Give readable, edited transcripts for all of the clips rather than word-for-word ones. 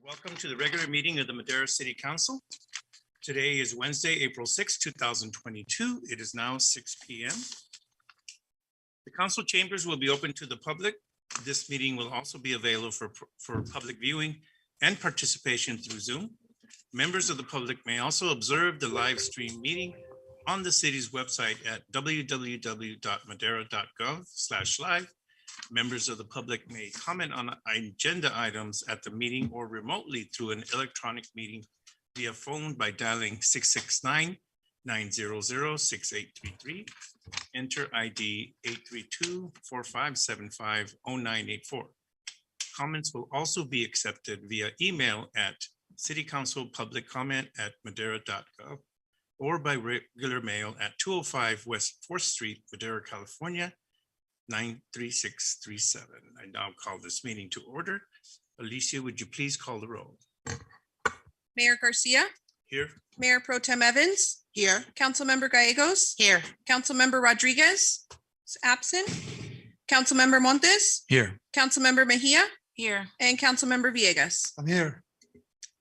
Welcome to the regular meeting of the Madera City Council. Today is Wednesday, April 6, 2022. It is now 6 p.m. The council chambers will be open to the public. This meeting will also be available for public viewing and participation through Zoom. Members of the public may also observe the live stream meeting on the city's website at www.madera.gov/live. Members of the public may comment on agenda items at the meeting or remotely through an electronic meeting via phone by dialing 669-900-6833. Enter ID 832-4575-0984. Comments will also be accepted via email at citycouncilpubliccomment@madera.gov or by regular mail at 205 West 4th Street, Madera, California, 93637. I now call this meeting to order. Alicia, would you please call the roll? Mayor Garcia, Here. Mayor Pro Tem Evans, Here. Councilmember Gallegos, Here. Councilmember Rodriguez is absent, Councilmember Montes, Here. Councilmember Mejia, Here. and Councilmember Villegas. I'm here.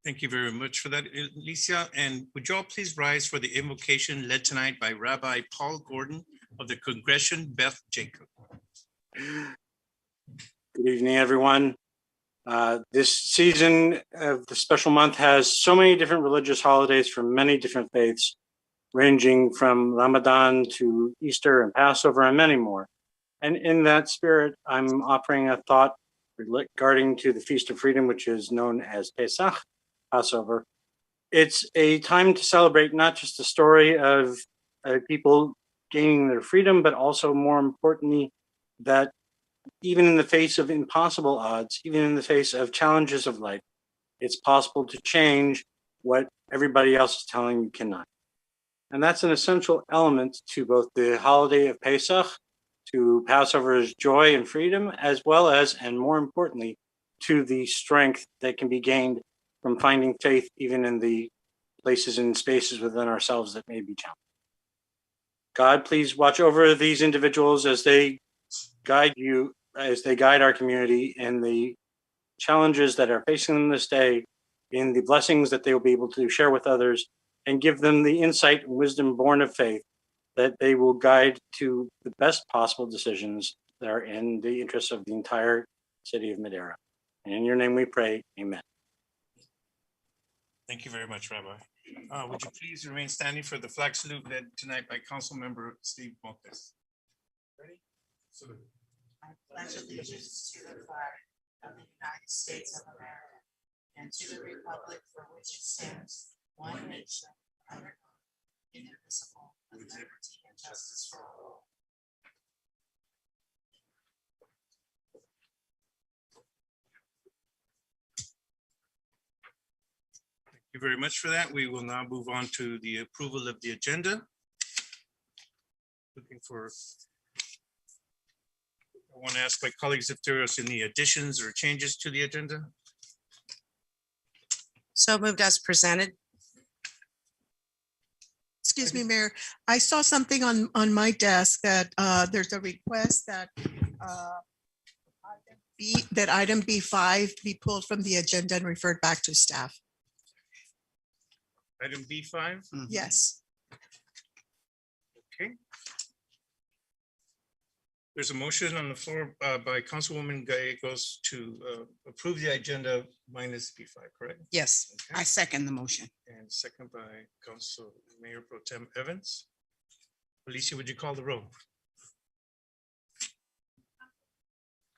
Thank you very much for that, Alicia. And would you all please rise for the invocation led tonight by Rabbi Paul Gordon of the Congregation Beth Jacob. Good evening, everyone. This season of the special month has so many different religious holidays from many different faiths, ranging from Ramadan to Easter and Passover and many more. And in that spirit, I'm offering a thought regarding to the Feast of Freedom, which is known as Pesach, Passover. It's a time to celebrate not just the story of people gaining their freedom, but also more importantly, that even in the face of impossible odds, even in the face of challenges of life, it's possible to change what everybody else is telling you cannot. And that's an essential element to both the holiday of Pesach, to Passover's joy and freedom, as well as, and more importantly, to the strength that can be gained from finding faith even in the places and spaces within ourselves that may be challenged. God, please watch over these individuals as they guide you, as they guide our community in the challenges that are facing them this day, in the blessings that they will be able to share with others, and give them the insight and wisdom born of faith that they will guide to the best possible decisions that are in the interests of the entire city of Madeira. And in your name we pray, amen. Thank you very much, Rabbi. Would you please remain standing for the flag salute led tonight by Council Member Steve Montes. Ready? Salute. I pledge allegiance to the flag of the United States of America and to the republic for which it stands, one nation, under God, indivisible, with liberty and justice for all. Thank you very much for that. We will now move on to the approval of the agenda. Looking for, I want to ask my colleagues if there are any additions or changes to the agenda. So moved as presented. Excuse me, Mayor. I saw something on my desk that there's a request that item B5 be pulled from the agenda and referred back to staff. Item B5. Yes. Okay. There's a motion on the floor by Councilwoman Gallegos to approve the agenda minus B5, correct? Yes, Okay. I second the motion. And second by Council Mayor Pro Tem Evans. Alicia, would you call the roll?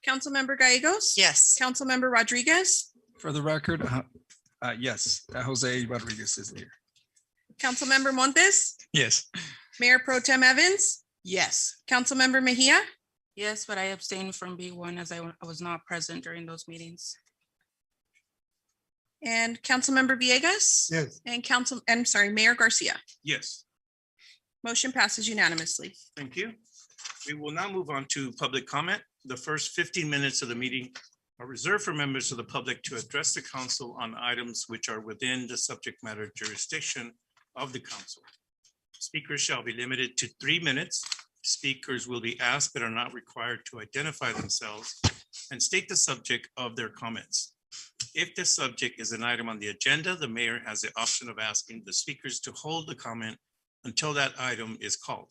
Councilmember Gallegos. Yes. Councilmember Rodriguez, For the record, yes, Jose Rodriguez is here. Councilmember Montes, Yes. Mayor Pro Tem Evans, Yes. Councilmember Mejia, Yes, but I abstained from B1 as I was not present during those meetings. and Councilmember Villegas. Yes. And Mayor Garcia. Yes, Motion passes unanimously. thank you. We will now move on to public comment. The first 15 minutes of the meeting are reserved for members of the public to address the council on items which are within the subject matter jurisdiction of the council. Speakers shall be limited to 3 minutes. Speakers will be asked but are not required to identify themselves and state the subject of their comments. If the subject is an item on the agenda, the mayor has the option of asking the speakers to hold the comment until that item is called.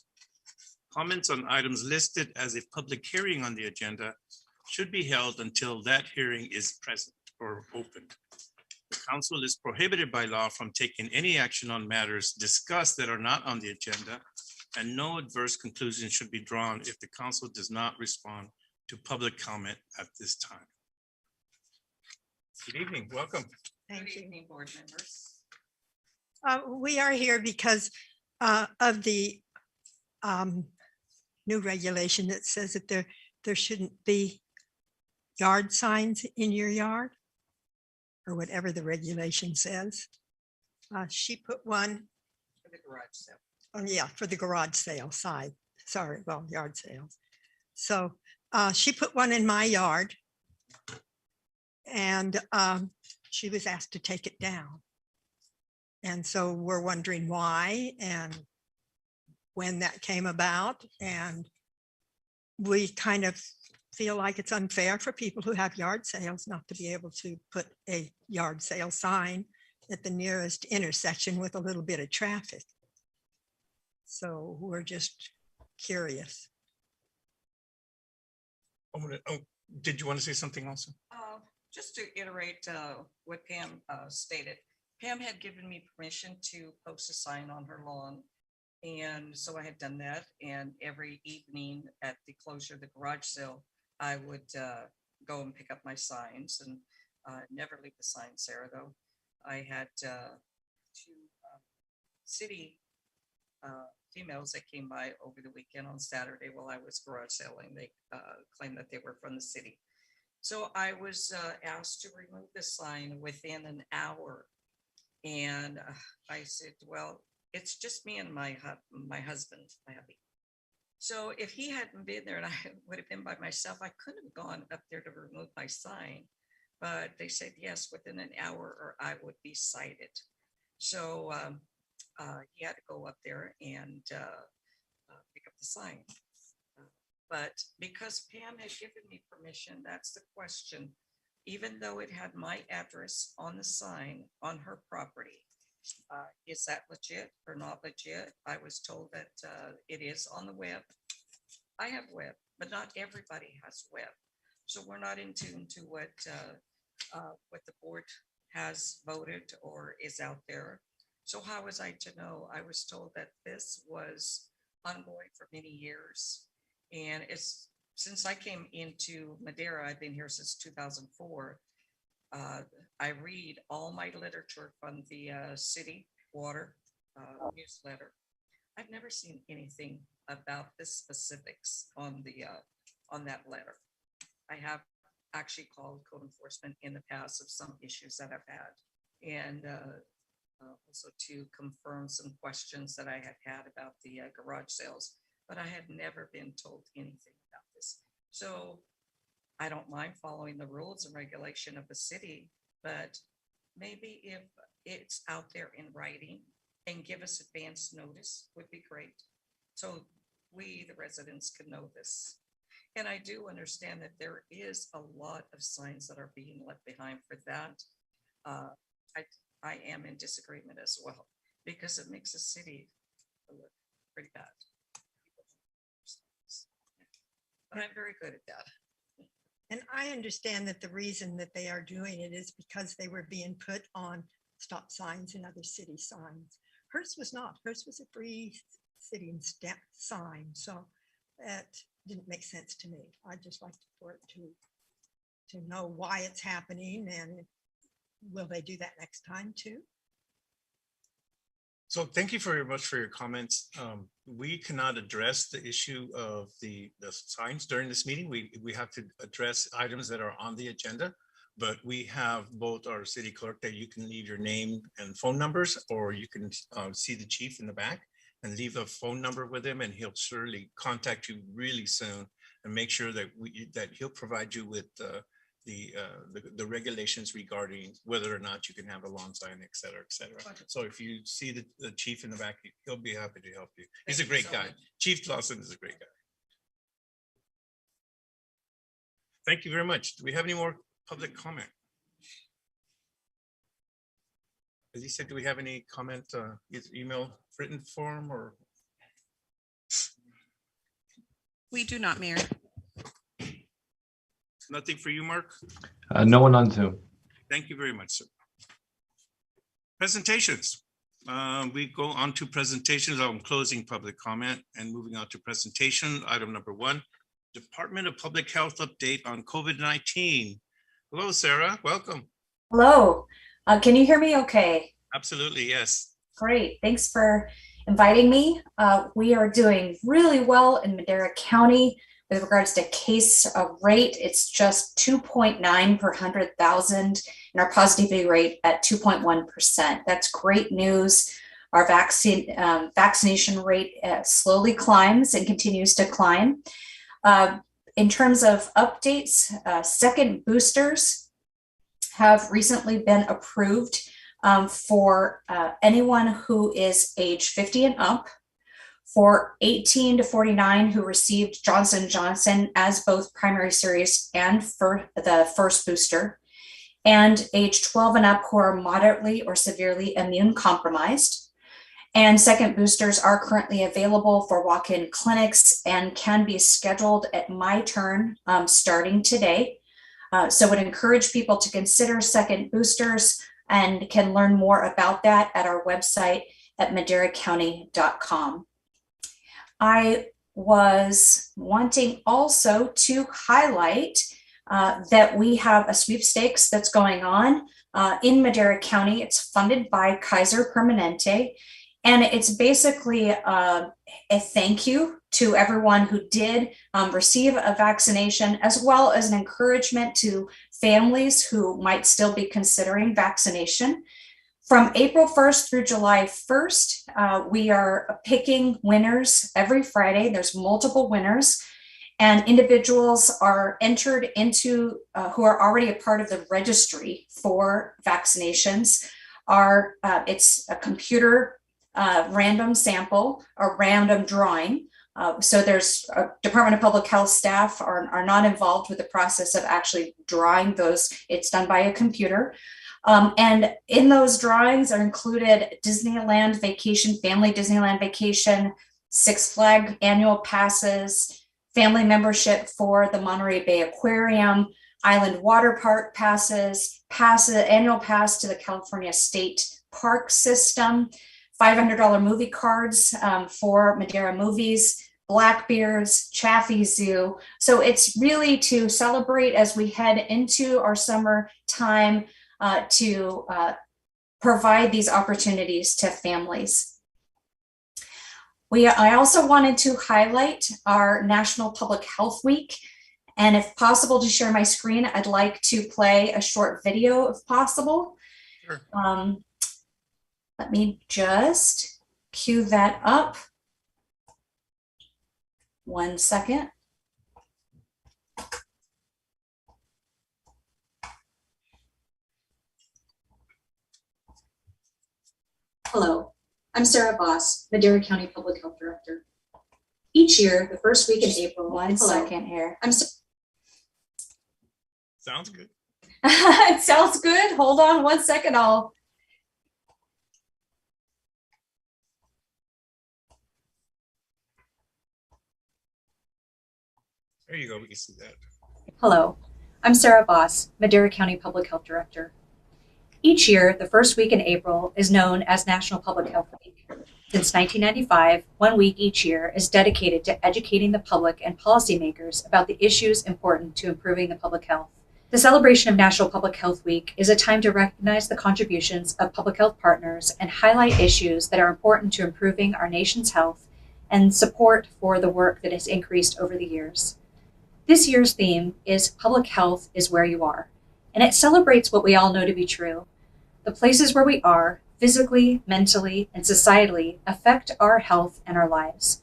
Comments on items listed as a public hearing on the agenda should be held until that hearing is present or opened. The council is prohibited by law from taking any action on matters discussed that are not on the agenda, and no adverse conclusion should be drawn if the council does not respond to public comment at this time. Good evening, welcome. Thank you. evening, board members. We are here because of the new regulation that says that there shouldn't be yard signs in your yard, or whatever the regulation says. She put one, For the garage sale. oh yeah, for the garage sale side, sorry, well, yard sales. So she put one in my yard, and she was asked to take it down. And so we're wondering why and when that came about. And we kind of feel like it's unfair for people who have yard sales not to be able to put a yard sale sign at the nearest intersection with a little bit of traffic. So we're just curious. Did you want to say something also? Just to iterate what Pam stated, Pam had given me permission to post a sign on her lawn. And so I had done that. And every evening at the closure of the garage sale, I would go and pick up my signs and never leave the signs there, though. I had two city females that came by over the weekend on Saturday while I was garage selling. They claimed that they were from the city. So I was asked to remove the sign within an hour. And I said, well, it's just me and my husband, my hubby. So if he hadn't been there and I would have been by myself, I could have gone up there to remove my sign. But they said, yes, within an hour or I would be cited. So he had to go up there and pick up the sign. But because Pam had given me permission, that's the question. Even though it had my address on the sign on her property, is that legit or not legit? I was told that it is on the web. I have web, but not everybody has web. So we're not in tune to what the board has voted or is out there. So how was I to know? I was told that this was ongoing for many years. And it's since I came into Madeira, I've been here since 2004. I read all my literature from the city water newsletter. I've never seen anything about the specifics on the on that letter. I have actually called code enforcement in the past of some issues that I've had, and also to confirm some questions that I had about the garage sales, but I had never been told anything about this. So I don't mind following the rules and regulation of the city, but maybe if it's out there in writing and give us advance notice would be great. So we, the residents, can know this. And I do understand that there is a lot of signs that are being left behind for that. I am in disagreement as well, because it makes the city look pretty bad. But I'm very good at that. And I understand that the reason that they are doing it is because they were being put on stop signs and other city signs. Hers was not. Hers was a free city and stamp sign. So that didn't make sense to me. I'd just like for it to know why it's happening, and will they do that next time too? So thank you very much for your comments. We cannot address the issue of the signs during this meeting. We have to address items that are on the agenda, but we have both our city clerk that you can leave your name and phone numbers, or you can see the chief in the back and leave a phone number with him, and he'll surely contact you really soon and make sure that he'll provide you with the regulations regarding whether or not you can have a lawn sign, et cetera, et cetera. So if you see the chief in the back, he'll be happy to help you. He's a great guy. Chief Lawson is a great guy. Thank you very much. Do we have any more public comment? As he said, do we have any comment, either email, written form, or? We do not, Mayor. Nothing for you, Mark? No one on Zoom. Thank you very much, sir. Presentations. We go on to presentations. I'm closing public comment and moving on to presentation. Item number 1, Department of Public Health update on COVID-19. Hello, Sarah. Welcome. Hello, can you hear me okay? Absolutely, yes. Great, thanks for inviting me. We are doing really well in Madera County with regards to case rate. It's just 2.9 per 100,000 and our positivity rate at 2.1%. That's great news. Our vaccination rate slowly climbs and continues to climb. In terms of updates, second boosters have recently been approved for anyone who is age 50 and up, for 18 to 49 who received Johnson & Johnson as both primary series and for the first booster, and age 12 and up who are moderately or severely immune compromised. And second boosters are currently available for walk-in clinics and can be scheduled at my turn starting today. So would encourage people to consider second boosters and can learn more about that at our website at maderacounty.com. I was wanting also to highlight that we have a sweepstakes that's going on in Madera County. It's funded by Kaiser Permanente, and it's basically a thank you to everyone who did receive a vaccination, as well as an encouragement to families who might still be considering vaccination. From April 1st through July 1st, we are picking winners every Friday. There's multiple winners, and individuals are entered into who are already a part of the registry for vaccinations. It's a computer random sample, a random drawing. So there's Department of Public Health staff are not involved with the process of actually drawing those. It's done by a computer. And in those drawings are included Disneyland vacation, family Disneyland vacation, Six Flags annual passes, family membership for the Monterey Bay Aquarium, Island Water Park passes, annual pass to the California State Park System, $500 movie cards for Madeira movies, Blackbeards, Chaffee Zoo. So it's really to celebrate as we head into our summer time to provide these opportunities to families. I also wanted to highlight our National Public Health Week. And if possible to share my screen, I'd like to play a short video if possible. Sure. Let me just cue that up. 1 second. Hello, I'm Sarah Boss, Madera County Public Health Director. Each year, the first week in April. One second here. Sounds good. It sounds good. Hold on 1 second. There you go. We can see that. Hello, I'm Sarah Boss, Madera County Public Health Director. Each year, the first week in April is known as National Public Health Week. Since 1995, 1 week each year is dedicated to educating the public and policymakers about the issues important to improving the public health. The celebration of National Public Health Week is a time to recognize the contributions of public health partners and highlight issues that are important to improving our nation's health and support for the work that has increased over the years. This year's theme is Public Health is Where You Are, and it celebrates what we all know to be true. The places where we are, physically, mentally, and societally, affect our health and our lives.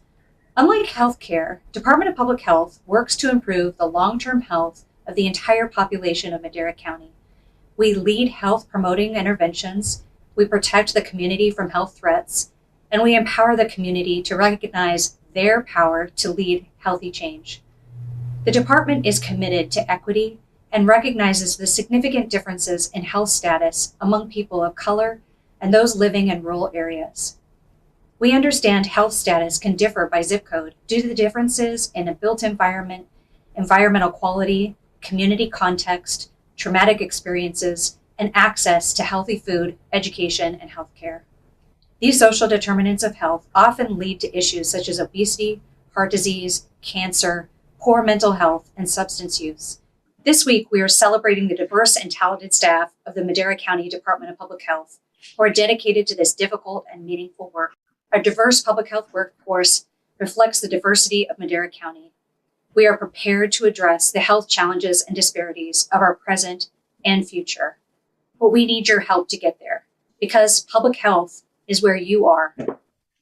Unlike healthcare, Department of Public Health works to improve the long-term health of the entire population of Madera County. We lead health promoting interventions, we protect the community from health threats, and we empower the community to recognize their power to lead healthy change. The department is committed to equity and recognizes the significant differences in health status among people of color, and those living in rural areas. We understand health status can differ by zip code due to the differences in a built environment, environmental quality, community context, traumatic experiences, and access to healthy food, education, and healthcare. These social determinants of health often lead to issues such as obesity, heart disease, cancer, poor mental health, and substance use. This week, we are celebrating the diverse and talented staff of the Madera County Department of Public Health who are dedicated to this difficult and meaningful work. Our diverse public health workforce reflects the diversity of Madera County. We are prepared to address the health challenges and disparities of our present and future. But we need your help to get there because public health is where you are.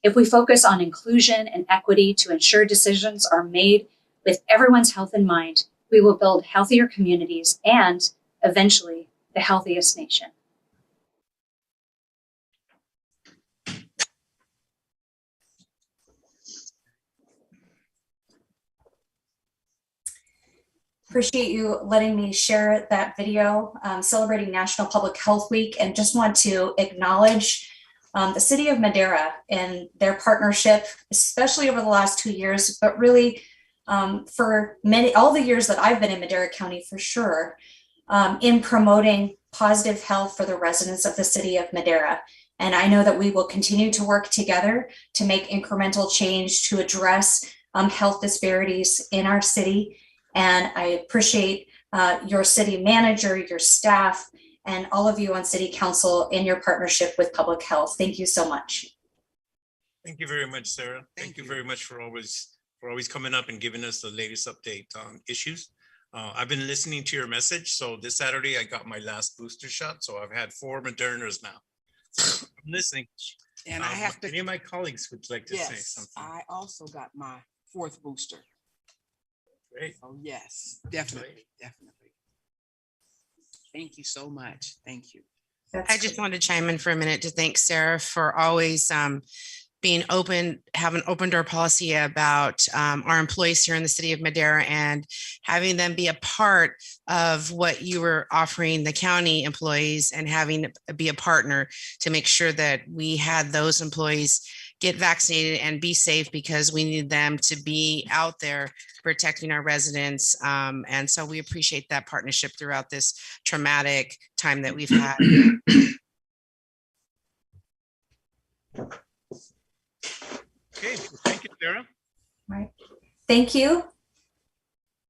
If we focus on inclusion and equity to ensure decisions are made with everyone's health in mind, we will build healthier communities and, eventually, the healthiest nation. Appreciate you letting me share that video celebrating National Public Health Week, and just want to acknowledge the City of Madeira and their partnership, especially over the last 2 years, but really for all the years that I've been in Madera County for sure, in promoting positive health for the residents of the City of Madeira. And I know that we will continue to work together to make incremental change to address health disparities in our city. And I appreciate your city manager, your staff, and all of you on City Council in your partnership with public health. Thank you so much. Thank you very much, Sarah. Thank you very much for always coming up and giving us the latest update on issues. I've been listening to your message. So this Saturday, I got my last booster shot. So I've had 4 Modernas now. So I'm listening. And I have to. Any of my colleagues would like to say Yes, something. I also got my 4th booster. Great. Oh, yes, definitely, definitely. Thank you so much. Thank you. I just wanted to chime in for a minute to thank Sarah for always being open, have an open door policy about our employees here in the city of Madeira and having them be a part of what you were offering the county employees and having be a partner to make sure that we had those employees get vaccinated and be safe because we need them to be out there protecting our residents. And so we appreciate that partnership throughout this traumatic time that we've had. Okay, well, thank you, Sarah. All right. Thank you.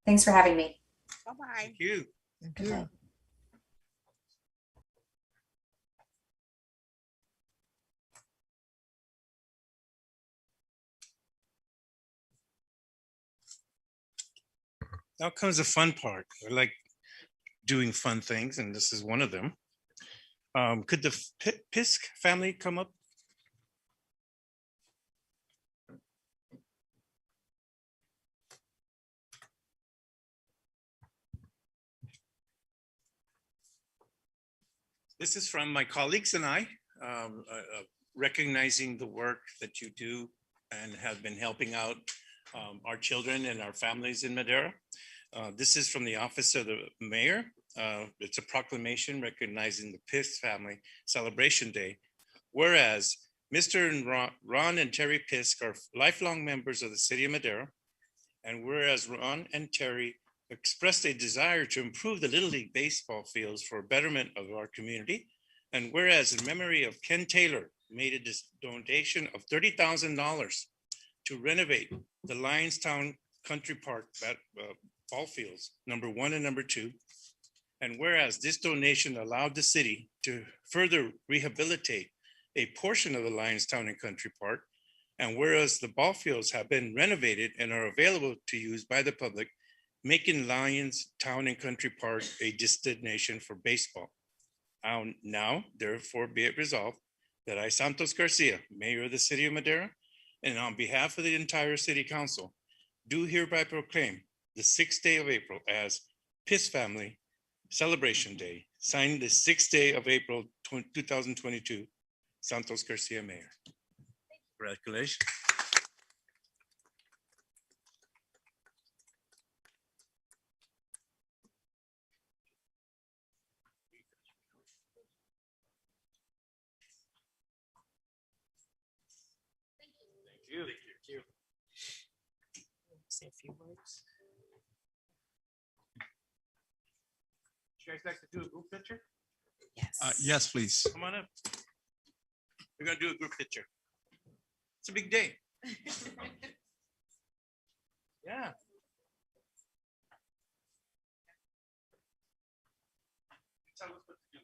Thanks for having me. Bye-bye. Thank you. Thank you. Now comes the fun part. I like doing fun things, and this is one of them. Could the Pisk family come up? This is from my colleagues and I, recognizing the work that you do and have been helping out our children and our families in Madeira. This is from the Office of the Mayor. It's a proclamation recognizing the Pisk family celebration day. Whereas Mr. and Ron and Terry Pisk are lifelong members of the City of Madeira. And whereas Ron and Terry expressed a desire to improve the Little League baseball fields for betterment of our community. And whereas in memory of Ken Taylor made a donation of $30,000 to renovate the Lionstown Country Park ball fields, number 1 and number 2. And whereas this donation allowed the city to further rehabilitate a portion of the Lionstown and Country Park, and whereas the ball fields have been renovated and are available to use by the public, making Lions Town and Country Park a destination for baseball. Now, therefore, be it resolved that I, Santos Garcia, Mayor of the City of Madeira, and on behalf of the entire City Council, do hereby proclaim the 6th day of April as Pisk Family Celebration Day, signed the 6th day of April 2022, Santos Garcia, Mayor. Congratulations. you. Say a few words. You guys like to do a group picture? Yes. Yes, please. Come on up. We're gonna do a group picture. It's a big day. Yeah. Tell us what to do.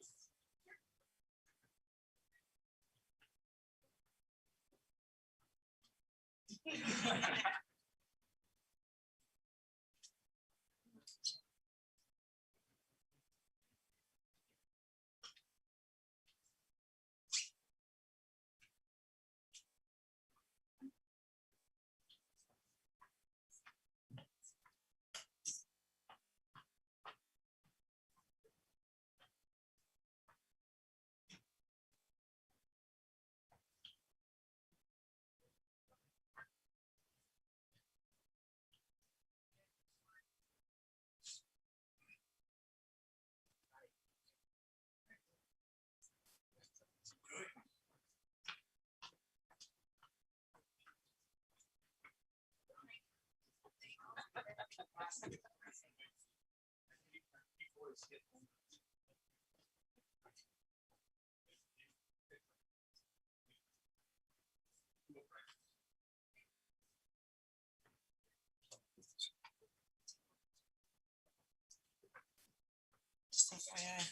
Just FYI.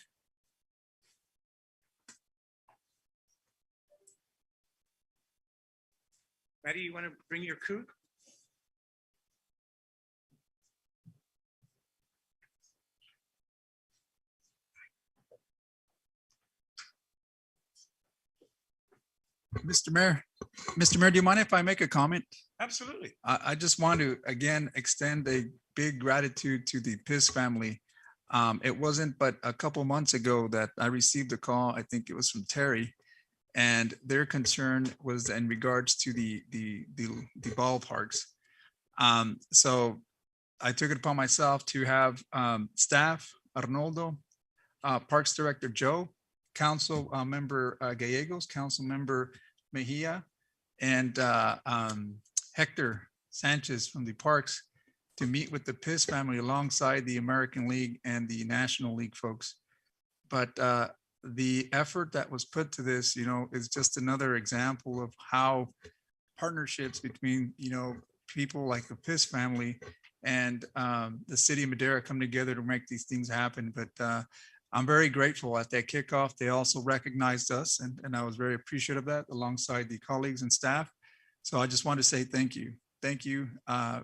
Maddie, you want to bring your crew? Mr. Mayor, do you mind if I make a comment? Absolutely. I just want to again extend a big gratitude to the PIS family. It wasn't but a couple months ago that I received a call, I think it was from Terry, and their concern was in regards to the ballparks. So I took it upon myself to have staff, Arnoldo, Parks Director Joe, Council Member Gallegos, Council Member Mejia, and Hector Sanchez from the Parks to meet with the PIS family alongside the American League and the National League folks. But the effort that was put to this, is just another example of how partnerships between, people like the PIS family and the city of Madeira come together to make these things happen. But I'm very grateful at that kickoff. They also recognized us, and I was very appreciative of that alongside the colleagues and staff. So I just want to say thank you. Thank you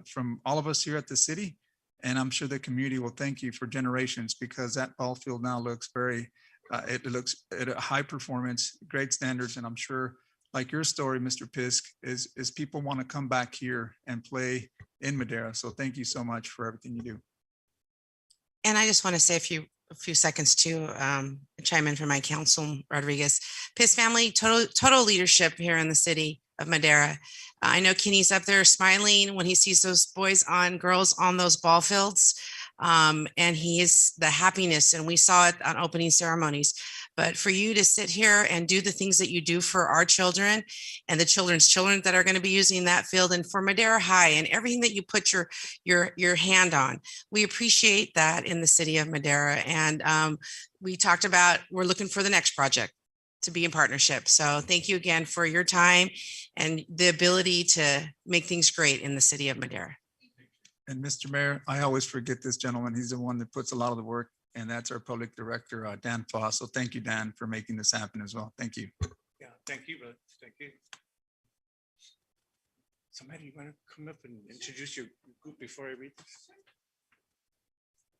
from all of us here at the city. And I'm sure the community will thank you for generations, because that ball field now looks very, it looks at a high performance, great standards. And I'm sure, like your story, Mr. Pisk, is people want to come back here and play in Madeira. So thank you so much for everything you do. And I just want to say a few seconds to chime in for my council, Rodriguez. PIS family, total leadership here in the city of Madeira. I know Kenny's up there smiling when he sees those boys on girls on those ball fields. And he is the happiness, and we saw it on opening ceremonies. But for you to sit here and do the things that you do for our children and the children's children that are going to be using that field, and for Madeira High and everything that you put your hand on, we appreciate that in the city of Madeira. And we talked about, we're looking for the next project to be in partnership. So thank you again for your time and the ability to make things great in the city of Madeira. And Mr. Mayor, I always forget this gentleman. He's the one that puts a lot of the work, and that's our public director, Dan Foss. So thank you, Dan, for making this happen as well. Thank you. Yeah, thank you, brother. Thank you. Somebody, you want to come up and introduce your group before I read this?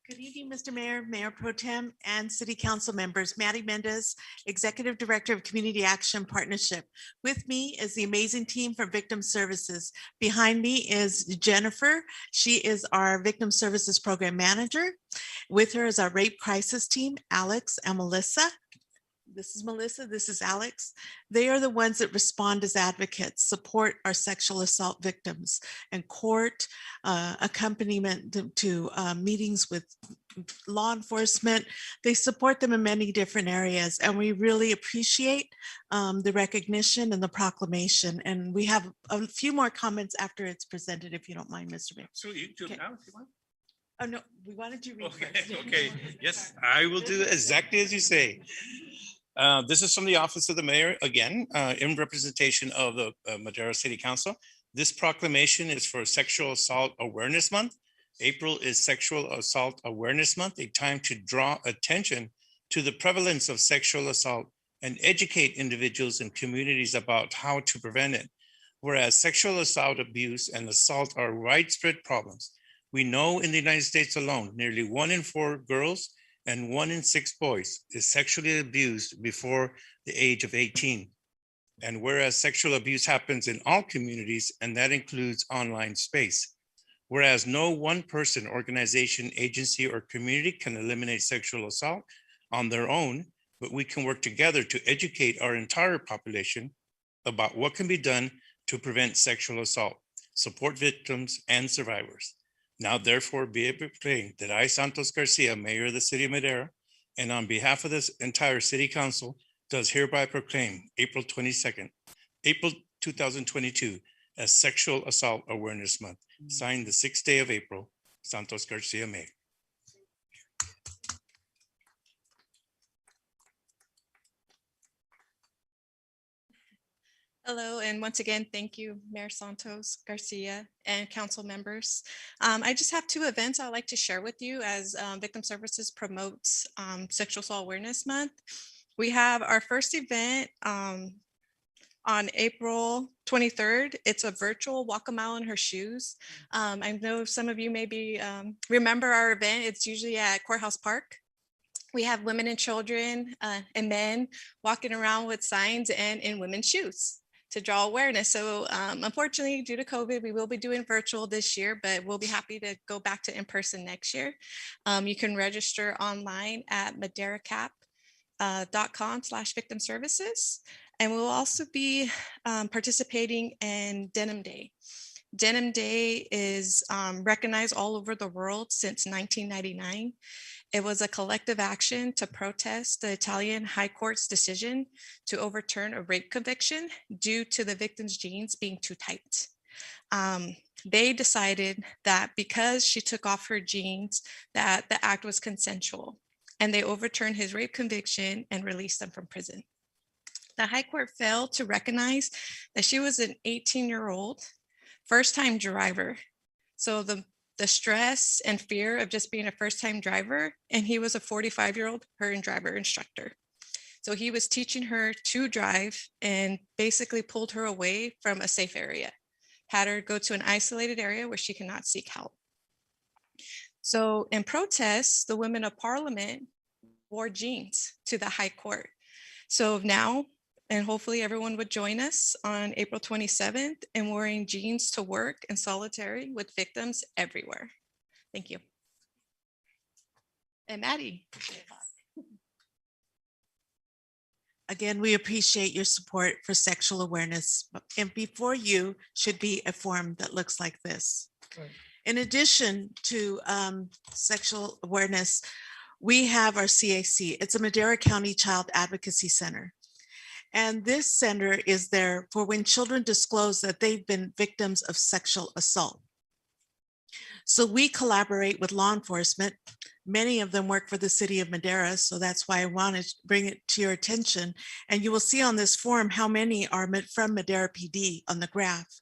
Good evening, Mr. Mayor, Mayor Pro Tem, and City Council members. Maddie Mendez, Executive Director of Community Action Partnership. With me is the amazing team for Victim Services. Behind me is Jennifer. She is our Victim Services Program Manager. With her is our Rape Crisis Team, Alex and Melissa. this is Melissa, this is Alex. They are the ones that respond as advocates, support our sexual assault victims, and court accompaniment to meetings with law enforcement. They support them in many different areas, and we really appreciate the recognition and the proclamation. And we have a few more comments after it's presented, if you don't mind, Mr. Mayor. So you do it Okay. now if you want. Oh, no, we wanted you to read Okay, first. okay, yes, I will do exactly as you say. This is from the Office of the Mayor, again, in representation of the Madera City Council. This proclamation is for Sexual Assault Awareness Month. April is Sexual Assault Awareness Month, a time to draw attention to the prevalence of sexual assault and educate individuals and communities about how to prevent it. Whereas sexual assault, abuse, and assault are widespread problems, we know in the United States alone, nearly 1 in 4 girls and 1 in 6 boys is sexually abused before the age of 18. And whereas sexual abuse happens in all communities, and that includes online space. Whereas no one person, organization, agency, or community can eliminate sexual assault on their own, but we can work together to educate our entire population about what can be done to prevent sexual assault, support victims and survivors. Now therefore be it proclaimed that I, Santos Garcia, Mayor of the City of Madera, and on behalf of this entire City Council, does hereby proclaim April 22nd, April 2022 as Sexual Assault Awareness Month, signed the 6th day of April, Santos Garcia, Mayor. Hello, and once again, thank you, Mayor Santos Garcia and council members. I just have 2 events I'd like to share with you as Victim Services promotes Sexual Assault Awareness Month. We have our first event on April 23rd. It's a virtual walk a mile in her shoes. I know some of you maybe remember our event. It's usually at Courthouse Park. We have women and children and men walking around with signs and in women's shoes to draw awareness. So unfortunately, due to COVID, we will be doing virtual this year, but we'll be happy to go back to in-person next year. You can register online at maderacap.com/victim services. And we'll also be participating in Denim Day. Denim Day is recognized all over the world since 1999. It was a collective action to protest the Italian High Court's decision to overturn a rape conviction due to the victim's jeans being too tight. They decided that because she took off her jeans, that the act was consensual, and they overturned his rape conviction and released him from prison. The High Court failed to recognize that she was an 18-year-old first-time driver. So the stress and fear of just being a first-time driver, and he was a 45-year-old driver instructor. So he was teaching her to drive and basically pulled her away from a safe area, had her go to an isolated area where she cannot seek help. So in protest, the women of parliament wore jeans to the High Court. So now, and hopefully everyone would join us on April 27th in wearing jeans to work in solidarity with victims everywhere. Thank you. And Maddie. Again, we appreciate your support for sexual awareness. And before you should be a form that looks like this. Right. In addition to sexual awareness, we have our CAC. It's a Madera County Child Advocacy Center. And this center is there for when children disclose that they've been victims of sexual assault. So we collaborate with law enforcement. Many of them work for the city of Madera, so that's why I wanted to bring it to your attention. And you will see on this form how many are from Madera PD on the graph.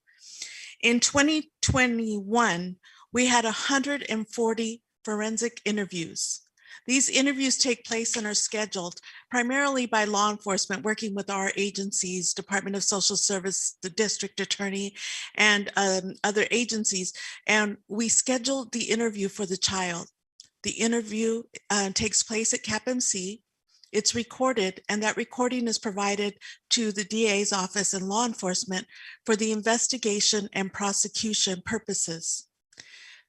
In 2021, we had 140 forensic interviews. These interviews take place and are scheduled primarily by law enforcement working with our agencies, Department of Social Service, the district attorney, and other agencies. And we scheduled the interview for the child. The interview takes place at CAPMC. It's recorded, and that recording is provided to the DA's office and law enforcement for the investigation and prosecution purposes.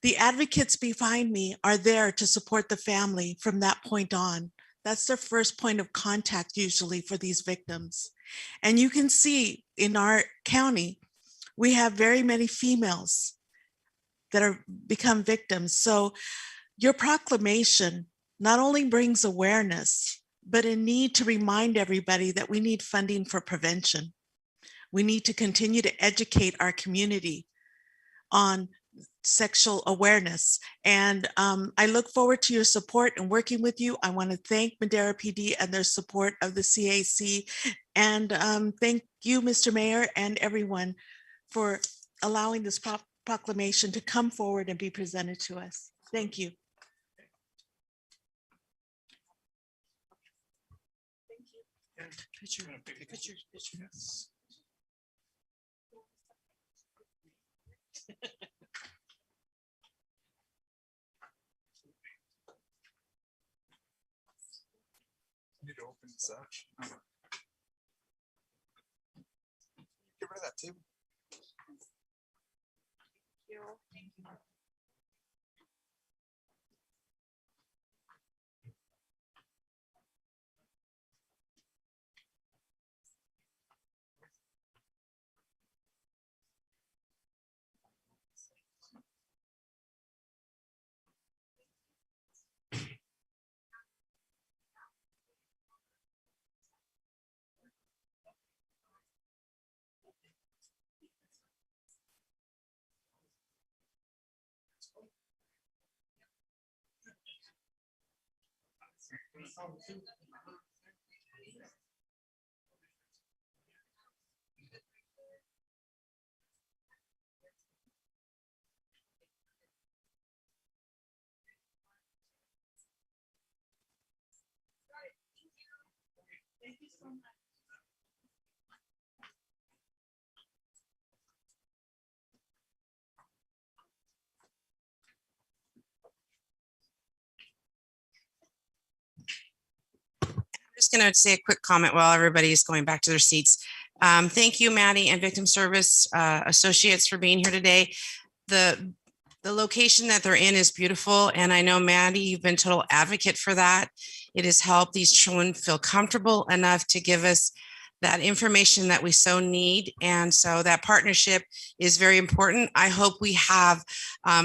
The advocates behind me are there to support the family from that point on. That's their first point of contact usually for these victims. And you can see in our county, we have very many females that are become victims. So your proclamation not only brings awareness, but a need to remind everybody that we need funding for prevention. We need to continue to educate our community on sexual awareness. And I look forward to your support and working with you. I want to thank Madera PD and their support of the CAC. And thank you, Mr. Mayor, and everyone for allowing this proclamation to come forward and be presented to us. Thank you. Picture. Yes. Need to open this up. Get rid of that table. Just going to say a quick comment while everybody is going back to their seats. Thank you, Maddie and Victim Service Associates for being here today. The location that they're in is beautiful. And I know, Maddie, you've been total advocate for that. It has helped these children feel comfortable enough to give us that information that we so need. And so that partnership is very important. I hope we have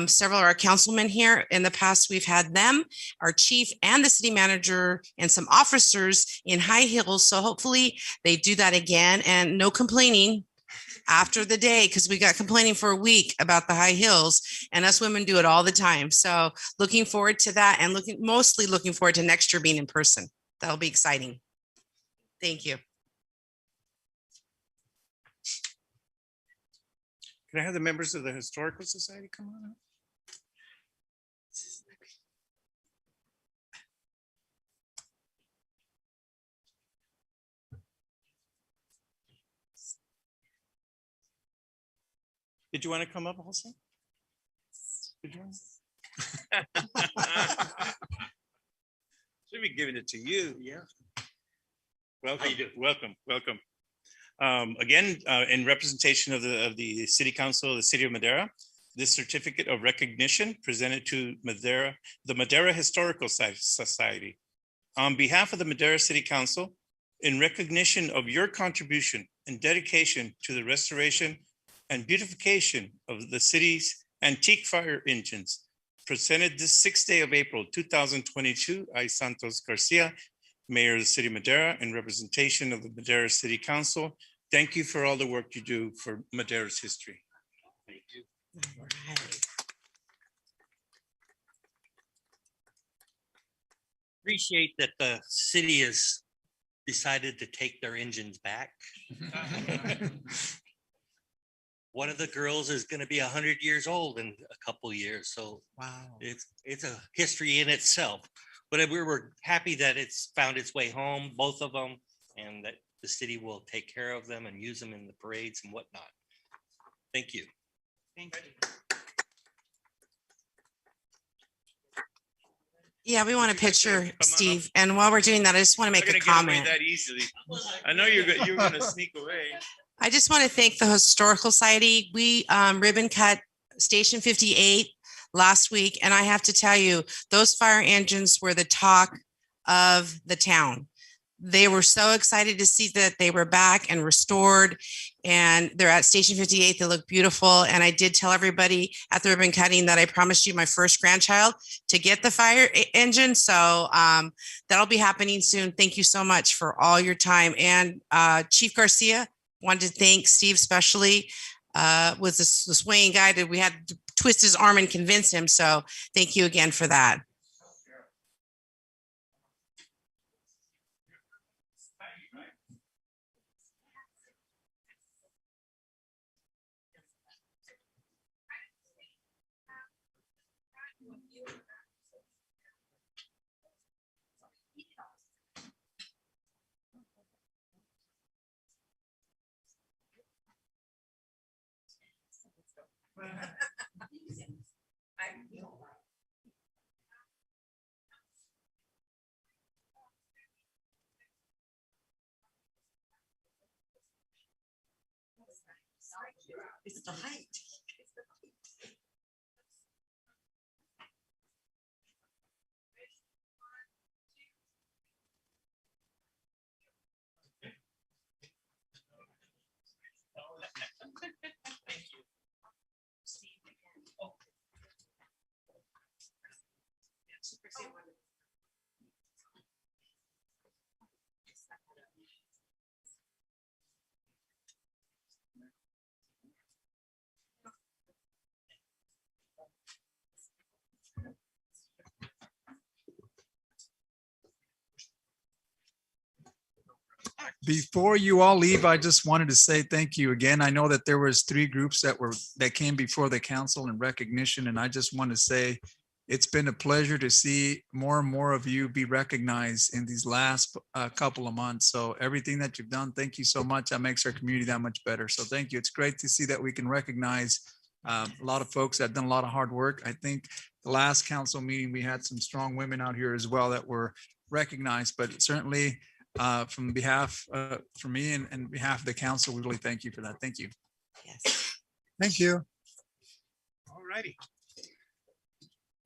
several of our councilmen here. In the past, we've had them, our chief and the city manager and some officers in high heels. So hopefully they do that again, and no complaining after the day, because we got complaining for a week about the high heels, and us women do it all the time. So looking forward to that, and mostly looking forward to next year being in person. That'll be exciting. Thank you. Can I have the members of the Historical Society come on up? Did you want to come up also? Did you want to? Should be giving it to you. Yeah. Welcome. Welcome. Welcome. Again, in representation of the City Council of the City of Madeira, this certificate of recognition presented to Madeira, the Madeira Historical Society. On behalf of the Madera City Council, in recognition of your contribution and dedication to the restoration and beautification of the city's antique fire engines, presented this 6th day of April, 2022, I, Santos Garcia, Mayor of the City of Madeira, in representation of the Madera City Council. Thank you for all the work you do for Madeira's history. Thank you. All right. Appreciate that the city has decided to take their engines back. One of the girls is going to be 100 years old in a couple of years. So Wow. it's a history in itself. But we were happy that it's found its way home, both of them, and that the city will take care of them and use them in the parades and whatnot. Thank you. Thank you. Yeah, we want a picture, Come on Steve. And while we're doing that, I just want to make a comment. That easily. I know you're going to sneak away. I just want to thank the Historical Society. We ribbon cut Station 58 last week. And I have to tell you, those fire engines were the talk of the town. They were so excited to see that they were back and restored, and they're at Station 58. They look beautiful. And I did tell everybody at the ribbon cutting that I promised you my first grandchild to get the fire engine. So that'll be happening soon. Thank you so much for all your time. And Chief Garcia, wanted to thank Steve especially, was the swaying guy that we had to twist his arm and convince him. So thank you again for that. It's the height. Before you all leave, I just wanted to say thank you again. I know that there was 3 groups that came before the council in recognition, and I just want to say it's been a pleasure to see more and more of you be recognized in these last couple of months. So everything that you've done, thank you so much. That makes our community that much better. So thank you. It's great to see that we can recognize a lot of folks that have done a lot of hard work. I think the last council meeting, we had some strong women out here as well that were recognized, but certainly from behalf, for me and behalf of the council, we really thank you for that. Thank you. Yes. Thank you. All righty.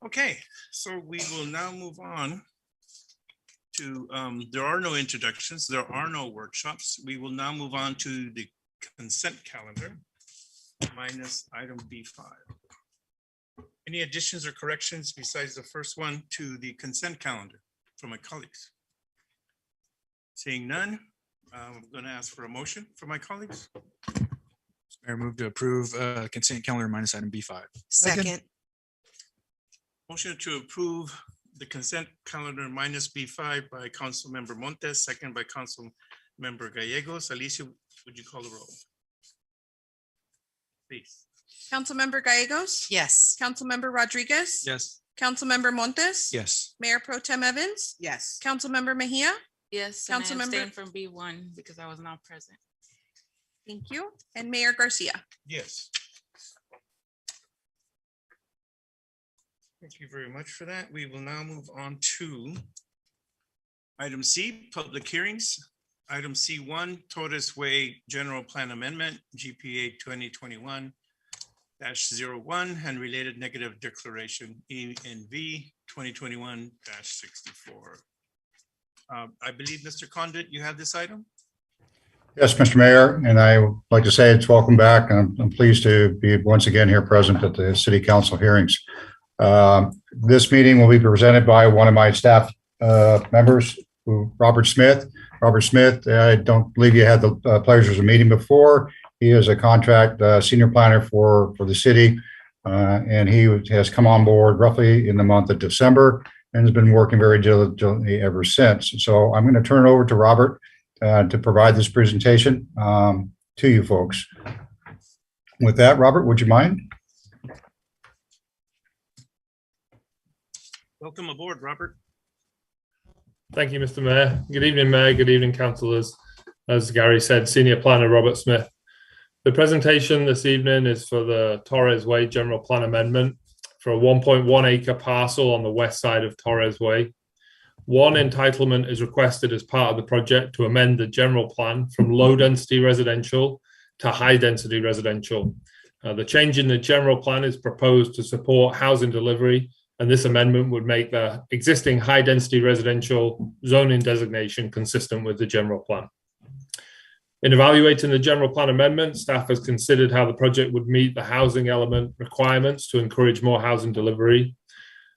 Okay, so we will now move on to, there are no introductions, there are no workshops. We will now move on to the consent calendar minus item B5. Any additions or corrections besides the first one to the consent calendar from my colleagues? Seeing none, I'm going to ask for a motion from my colleagues. Mayor, move to approve consent calendar minus item B5. Second. Motion to approve the consent calendar minus B5 by Council Member Montes, second by Council Member Gallegos. Alicia, would you call the roll? Please. Councilmember Gallegos? Yes. Councilmember Rodriguez? Yes. Councilmember Montes? Yes. Mayor Pro Tem Evans? Yes. Councilmember Mejia? Yes, and I Councilmember- abstained from B1 because I was not present. Thank you. And Mayor Garcia? Yes. Thank you very much for that. We will now move on to item C, public hearings. Item C1, Torres Way General Plan Amendment, GPA 2021-01 and related negative declaration, ENV 2021-64. I believe, Mr. Condit, you have this item? Yes, Mr. Mayor, and I would like to say it's welcome back. I'm pleased to be once again here present at the City Council hearings. This meeting will be presented by one of my staff members, Robert Smith. Robert Smith, I don't believe you had the pleasures of meeting before. He is a contract senior planner for the city, and he has come on board roughly in the month of December and has been working very diligently ever since. So I'm going to turn it over to Robert to provide this presentation to you folks. With that, Robert, would you mind? Welcome aboard, Robert. Thank you, Mr. Mayor. Good evening, Mayor. Good evening, councillors. As Gary said, Senior Planner Robert Smith. The presentation this evening is for the Torres Way General Plan Amendment for a 1.1 acre parcel on the west side of Torres Way. One entitlement is requested as part of the project to amend the general plan from low density residential to high density residential. The change in the general plan is proposed to support housing delivery And this amendment would make the existing high-density residential zoning designation consistent with the general plan. In evaluating the general plan amendment, staff has considered how the project would meet the housing element requirements to encourage more housing delivery.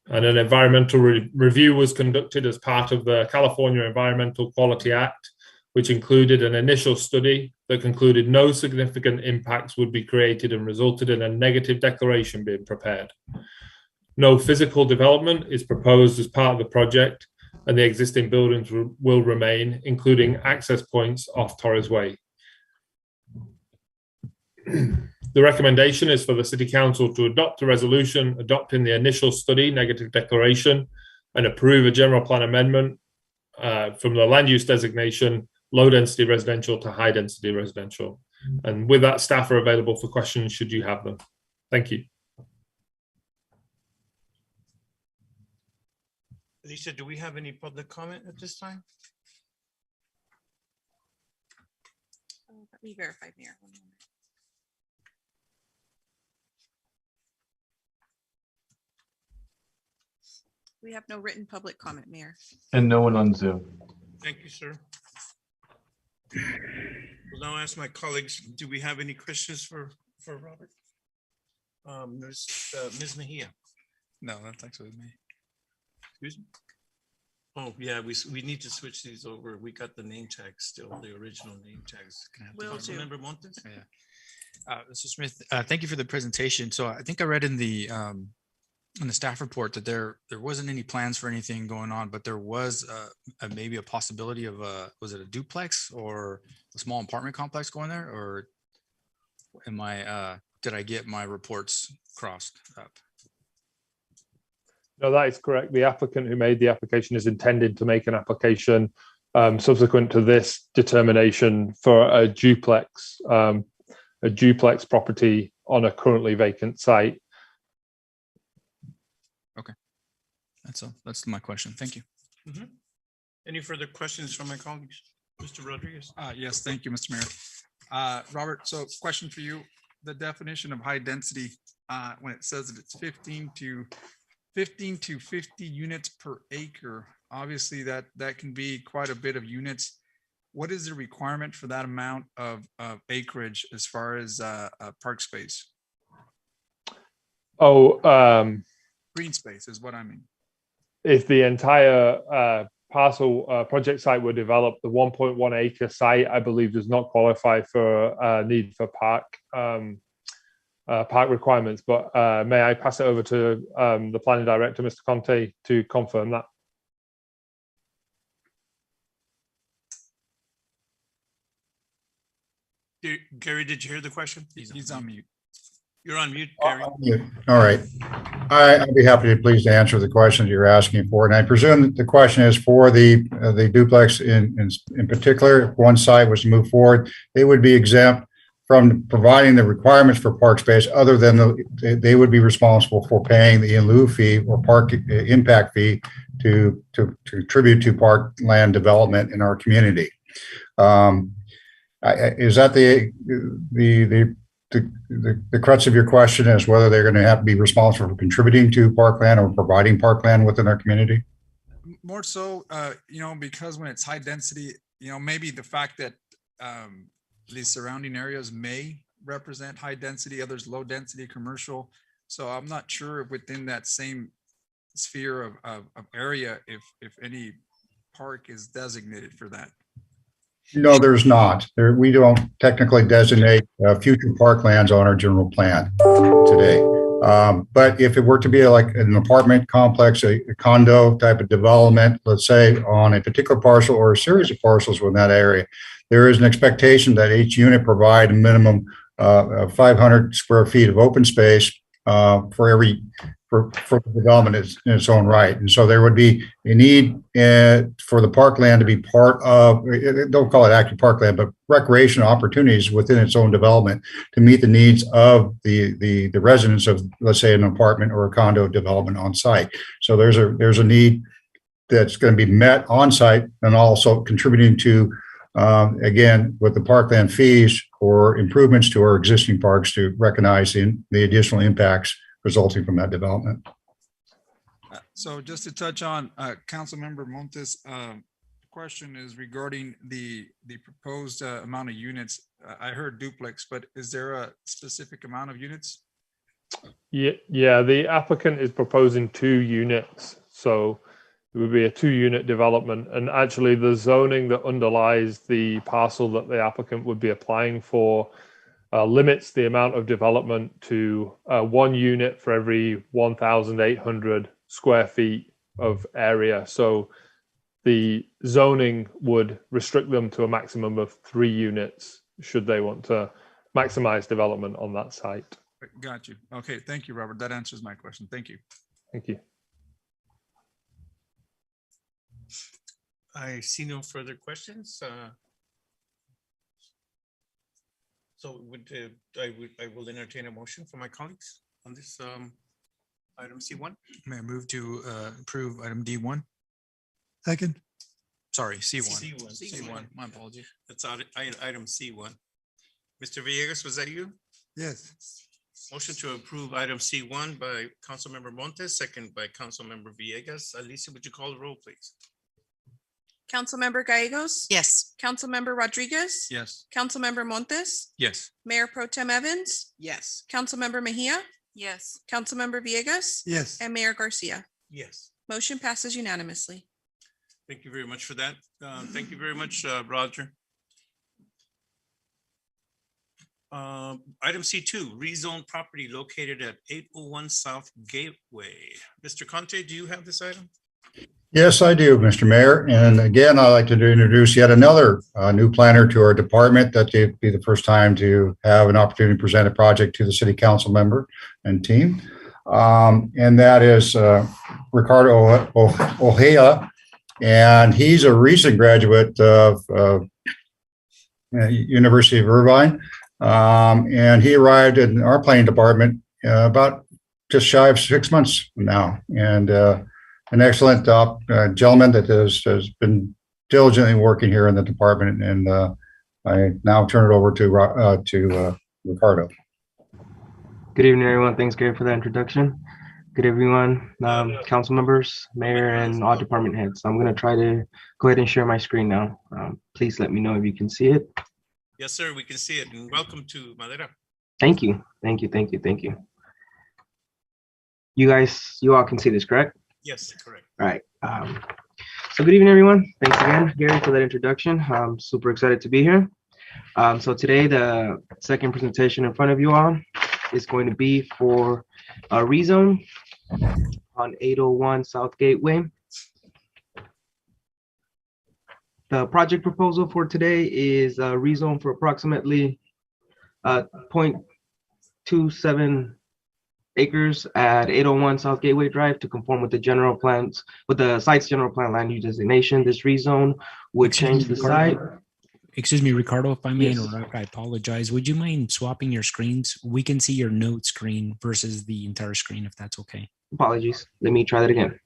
And an environmental review was conducted as part of the California Environmental Quality Act, which included an initial study that concluded no significant impacts would be created and resulted in a negative declaration being prepared. No physical development is proposed as part of the project, and the existing buildings will remain, including access points off Torres Way. The recommendation is for the City Council to adopt a resolution adopting the initial study negative declaration and approve a general plan amendment from the land use designation low density residential to high density residential. And with that, staff are available for questions should you have them. Thank you. Alicia, do we have any public comment at this time? Let me verify, Mayor. One moment. We have no written public comment, Mayor. And no one on Zoom. Thank you, sir. Will now ask my colleagues, do we have any questions for Robert? Ms. Mejia. No, that's actually me. Excuse me? Oh, yeah, we need to switch these over. We got the name tags still, the original name tags. Can I have the Will do. Councilmember Montes? Yeah. Mr. Smith, thank you for the presentation. So I think I read in the staff report that there wasn't any plans for anything going on, but there was maybe a possibility of was it a duplex or a small apartment complex going there, or am I did I get my reports crossed up? No, that is correct. The applicant who made the application is intending to make an application subsequent to this determination for a duplex property on a currently vacant site. Okay, that's my question. Thank you. Mm-hmm. Any further questions from my colleagues? Mr. Rodriguez? Yes, thank you, Mr. Mayor. Robert, so question for you. The definition of high density, when it says that it's 15 to 50 units per acre, obviously that can be quite a bit of units. What is the requirement for that amount of acreage as far as park space? Green space is what I mean. If the entire parcel project site were developed, the 1.1 acre site, I believe, does not qualify for need for park requirements. But may I pass it over to the planning director, Mr. Conte, to confirm that? Gary, did you hear the question? He's on mute. You're on mute, Gary. All right. I'd be happy to please answer the questions you're asking for. And I presume that the question is for the duplex in particular. If one site was to move forward, they would be exempt from providing the requirements for park space, other than they would be responsible for paying the in lieu fee or park impact fee to contribute to park land development in our community. Is that the crux of your question, is whether they're going to have to be responsible for contributing to parkland or providing parkland within our community? More so, because when it's high density, maybe the fact that the surrounding areas may represent high density, others low density commercial. So I'm not sure if within that same sphere of area, if any park is designated for that. No, there's not. We don't technically designate future parklands on our general plan today. But if it were to be like an apartment complex, a condo type of development, let's say on a particular parcel or a series of parcels within that area, there is an expectation that each unit provide a minimum of 500 square feet of open space for the development in its own right. And so there would be a need for the parkland to be part of, don't call it active parkland, but recreational opportunities within its own development to meet the needs of the residents of, let's say, an apartment or a condo development on site. So there's a need that's going to be met on site, and also contributing to, again, with the parkland fees or improvements to our existing parks to recognize the additional impacts resulting from that development. So just to touch on, Councilmember Montes, question is regarding the proposed amount of units. I heard duplex, but is there a specific amount of units? Yeah, the applicant is proposing 2 units. So it would be a 2-unit development. And actually the zoning that underlies the parcel that the applicant would be applying for limits the amount of development to 1 unit for every 1,800 square feet of area. So the zoning would restrict them to a maximum of 3 units should they want to maximize development on that site. Got you. Okay, thank you, Robert. That answers my question. Thank you. Thank you. I see no further questions. So I will entertain a motion from my colleagues on this item C1. May I move to approve item D1? Second. Sorry, C1. C1. My apologies. That's item C1. Mr. Villegas, was that you? Yes. Motion to approve item C1 by Councilmember Montes, second by Councilmember Villegas. Alicia, would you call the roll, please? Councilmember Gallegos. Yes. Councilmember Rodriguez. Yes. Councilmember Montes. Yes. Mayor Pro Tem Evans. Yes. Councilmember Mejia. Yes. Councilmember Villegas. Yes. And Mayor Garcia. Yes. Motion passes unanimously. Thank you very much for that. Thank you very much, Roger. Item C2, rezoned property located at 801 South Gateway. Mr. Conte, do you have this item? Yes, I do, Mr. Mayor. And again, I'd like to introduce yet another new planner to our department. That would be the first time to have an opportunity to present a project to the city council member and team. And that is Ricardo Ojea. And he's a recent graduate of University of Irvine. And he arrived in our planning department about just shy of 6 months now. And an excellent gentleman that has been diligently working here in the department. And I now turn it over to Ricardo. Good evening, everyone. Thanks, Gary, for that introduction. Good everyone, council members, mayor, and all department heads. I'm going to try to go ahead and share my screen now. Please let me know if you can see it. Yes, sir, we can see it. And welcome to Madeira. Thank you. Thank you. Thank you. Thank you. You all can see this, correct? Yes, correct. All right. So good evening, everyone. Thanks again, Gary, for that introduction. I'm super excited to be here. So today, the second presentation in front of you all is going to be for a rezone on 801 South Gateway. The project proposal for today is a rezone for approximately 0.27 acres at 801 South Gateway Drive to conform with the general plans, with the site's general plan land use designation. This rezone would change the site. Excuse me, Ricardo, if I may Yes. interrupt, I apologize. Would you mind swapping your screens? We can see your note screen versus the entire screen, if that's okay. Apologies. Let me try that again.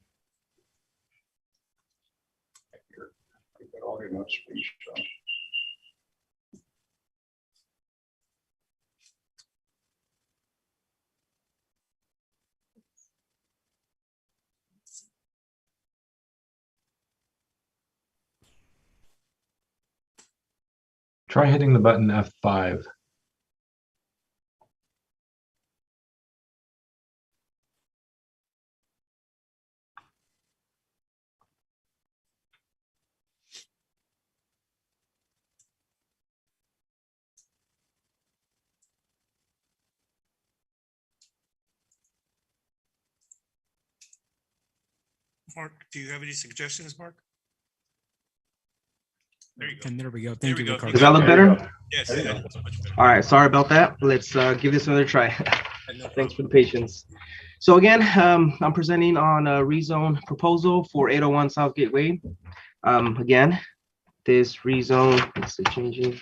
Try hitting the button F5. Mark, do you have any suggestions, Mark? There you go. And there we go. There Thank we you, go. Ricardo. Does that look better? Yes, that's much better. All right, sorry about that. Let's give this another try. Thanks for the patience. So again, I'm presenting on a rezone proposal for 801 South Gateway. Again, this rezone, let's see, changing.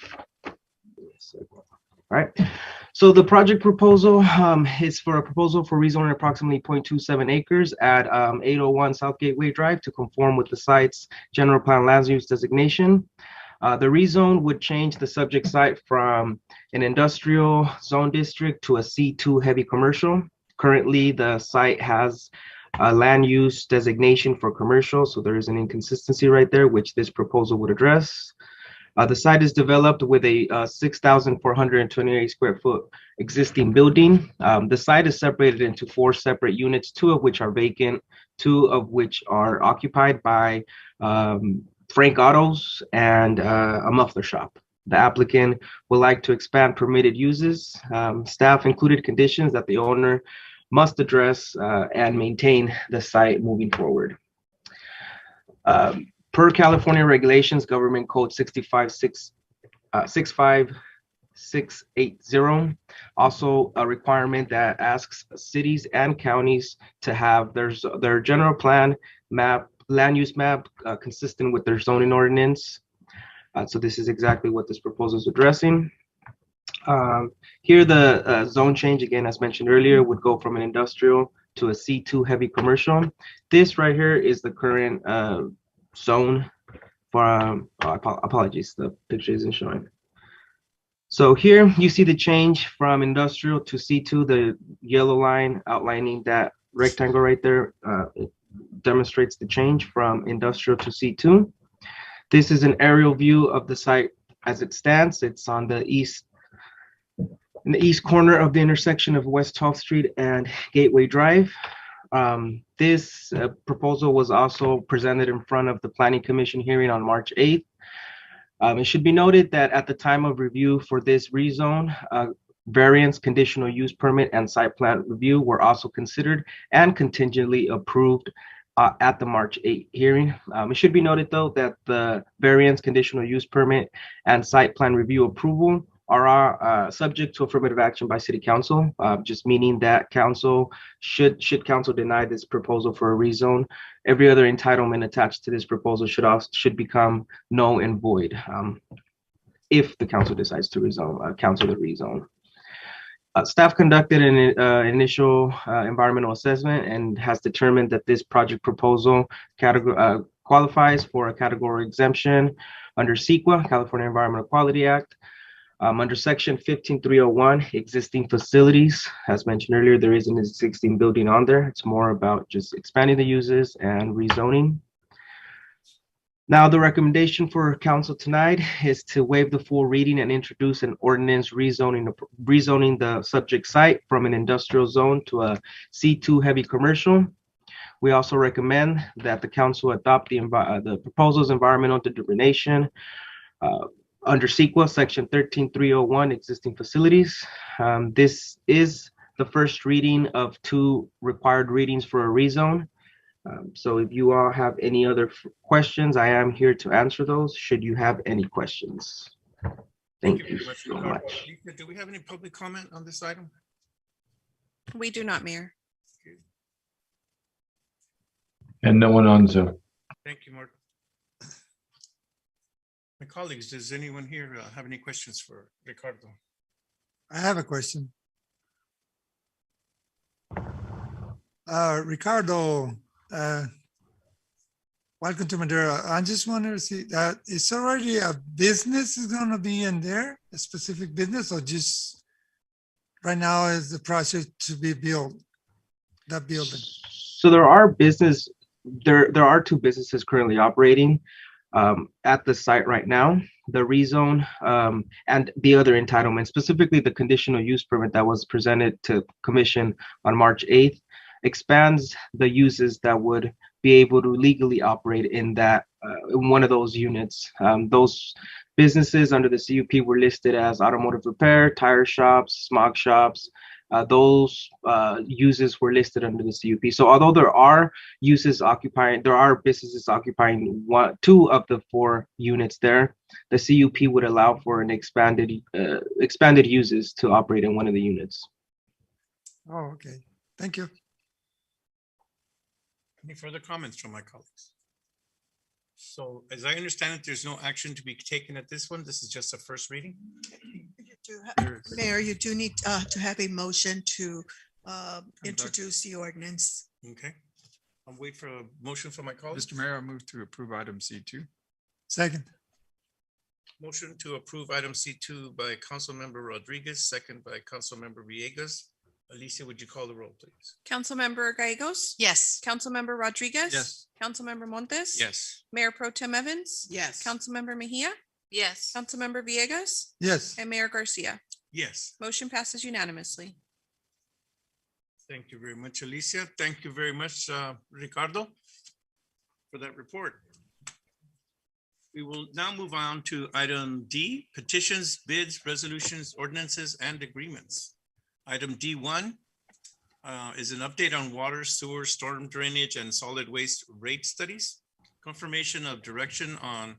All right, so the project proposal is for a proposal for rezoning approximately 0.27 acres at 801 South Gateway Drive to conform with the site's general plan land use designation. The rezone would change the subject site from an industrial zone district to a C2 heavy commercial. Currently, the site has land use designation for commercial. So there is an inconsistency right there, which this proposal would address. The site is developed with a 6,428 square foot existing building. The site is separated into 4 separate units, 2 of which are vacant, 2 of which are occupied by Frank Autos and a muffler shop. The applicant would like to expand permitted uses. Staff included conditions that the owner must address and maintain the site moving forward. Per California regulations, Government Code 65680, also a requirement that asks cities and counties to have their general plan map, land use map consistent with their zoning ordinance. So this is exactly what this proposal is addressing. Here, the zone change, again, as mentioned earlier, would go from an industrial to a C2 heavy commercial. This right here is the current zone for, apologies, the picture isn't showing. So here you see the change from industrial to C2, the yellow line outlining that rectangle right there. It demonstrates the change from industrial to C2. This is an aerial view of the site as it stands. It's on the east, in the east corner of the intersection of West 12th Street and Gateway Drive. This proposal was also presented in front of the Planning Commission hearing on March 8th. It should be noted that at the time of review for this rezone, variance, conditional use permit, and site plan review were also considered and contingently approved at the March 8th hearing. It should be noted, though, that the variance, conditional use permit, and site plan review approval are subject to affirmative action by City Council, just meaning that council, should council deny this proposal for a rezone, every other entitlement attached to this proposal should become null and void if the council decides to council the rezone. Staff conducted an initial environmental assessment and has determined that this project proposal qualifies for a category exemption under CEQA, California Environmental Quality Act. Under section 15301, existing facilities, as mentioned earlier, there is an existing building on there. It's more about just expanding the uses and rezoning. Now, the recommendation for council tonight is to waive the full reading and introduce an ordinance rezoning the subject site from an industrial zone to a C2 heavy commercial. We also recommend that the council adopt the proposal's environmental determination under CEQA, section 13301, existing facilities. This is the first reading of 2 required readings for a rezone. So if you all have any other questions, I am here to answer those, should you have any questions. Thank you so much. Lisa, do we have any public comment on this item? We do not, Mayor. And no one on Zoom. Thank you, Mark. My colleagues, does anyone here have any questions for Ricardo? I have a question. Ricardo, welcome to Madeira. I just wanted to see that it's already a business is going to be in there, a specific business, or just right now is the project to be built, that building? So there are 2 businesses currently operating at the site right now. The rezone and the other entitlement, specifically the conditional use permit that was presented to commission on March 8th, expands the uses that would be able to legally operate in that in one of those units. Those businesses under the CUP were listed as automotive repair, tire shops, smog shops. Those uses were listed under the CUP. So although there are businesses occupying 2 of the 4 units there, the CUP would allow for an expanded uses to operate in one of the units. Oh, okay. Thank you. Any further comments from my colleagues? So as I understand it, there's no action to be taken at this one. This is just a first reading. Mayor, you do need to have a motion to introduce the ordinance. Okay. I'll wait for a motion from my colleagues. Mr. Mayor, I move to approve item C2. Second. Motion to approve item C2 by Councilmember Rodriguez, second by Councilmember Villegas. Alicia, would you call the roll, please? Councilmember Gallegos? Yes. Councilmember Rodriguez? Yes. Councilmember Montes? Yes. Mayor Pro Tem Evans? Yes. Councilmember Mejia? Yes. Councilmember Villegas? Yes. And Mayor Garcia. Yes. Motion passes unanimously. Thank you very much, Alicia. Thank you very much, Ricardo, for that report. We will now move on to item D, petitions, bids, resolutions, ordinances, and agreements. Item D1 is an update on water, sewer, storm drainage, and solid waste rate studies. Confirmation of direction on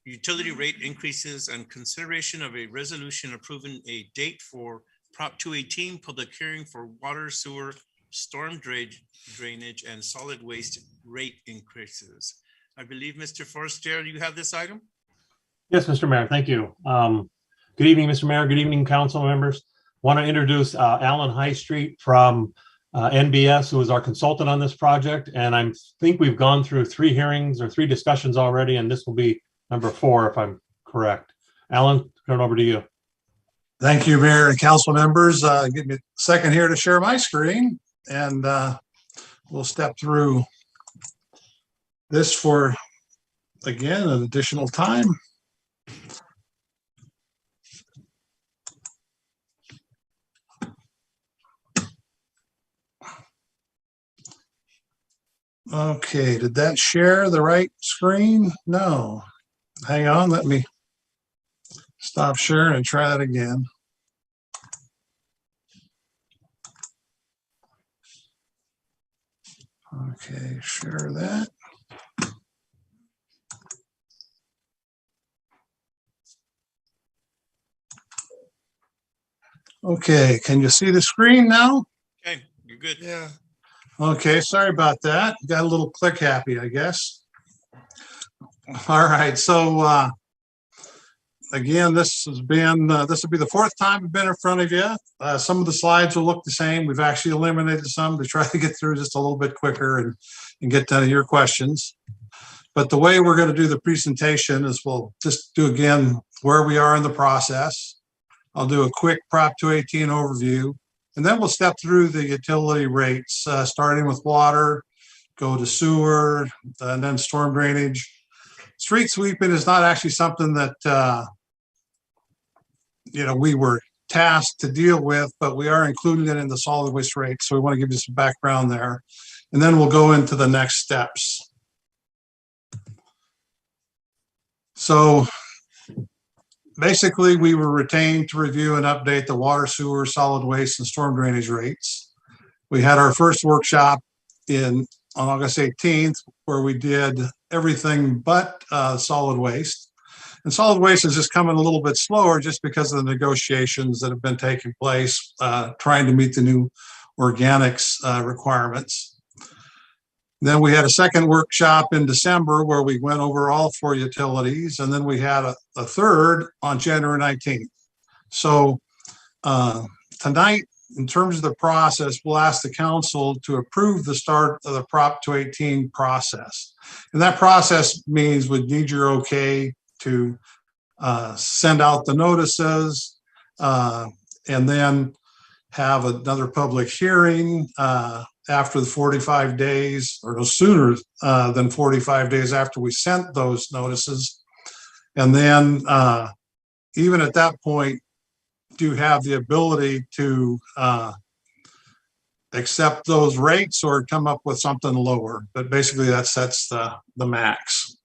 utility rate increases and consideration of a resolution approving a date for Prop 218 public hearing for water, sewer, storm drainage, and solid waste rate increases. I believe, Mr. Forestier, you have this item? Yes, Mr. Mayor, thank you. Good evening, Mr. Mayor. Good evening, council members. Want to introduce Alan High Street from NBS, who is our consultant on this project. And I think we've gone through 3 hearings or 3 discussions already, and this will be number 4, if I'm correct. Alan, turn it over to you. Thank you, Mayor and council members. Give me a second here to share my screen, and we'll step through this for, again, an additional time. Okay, did that share the right screen? No. Hang on, let me stop sharing and try that again. Okay, share that. Okay, can you see the screen now? Okay, you're good. Yeah. Okay, sorry about that. Got a little click happy, I guess. All right, so again, this will be the 4th time I've been in front of you. Some of the slides will look the same. We've actually eliminated some to try to get through just a little bit quicker and get to your questions. But the way we're going to do the presentation is we'll just do again where we are in the process. I'll do a quick Prop 218 overview, and then we'll step through the utility rates, starting with water, go to sewer, and then storm drainage. Street sweeping is not actually something that we were tasked to deal with, but we are including it in the solid waste rate. So we want to give you some background there, and then we'll go into the next steps. So basically, we were retained to review and update the water, sewer, solid waste, and storm drainage rates. We had our first workshop on August 18th, where we did everything but solid waste. And solid waste is just coming a little bit slower just because of the negotiations that have been taking place, trying to meet the new organics requirements. Then we had a second workshop in December where we went over all 4 utilities, and then we had a third on January 19th. So tonight, in terms of the process, we'll ask the council to approve the start of the Prop 218 process. And that process means we need your okay to send out the notices and then have another public hearing after the 45 days, or no sooner than 45 days after we sent those notices. And then even at that point, do have the ability to accept those rates or come up with something lower. But basically that sets the max.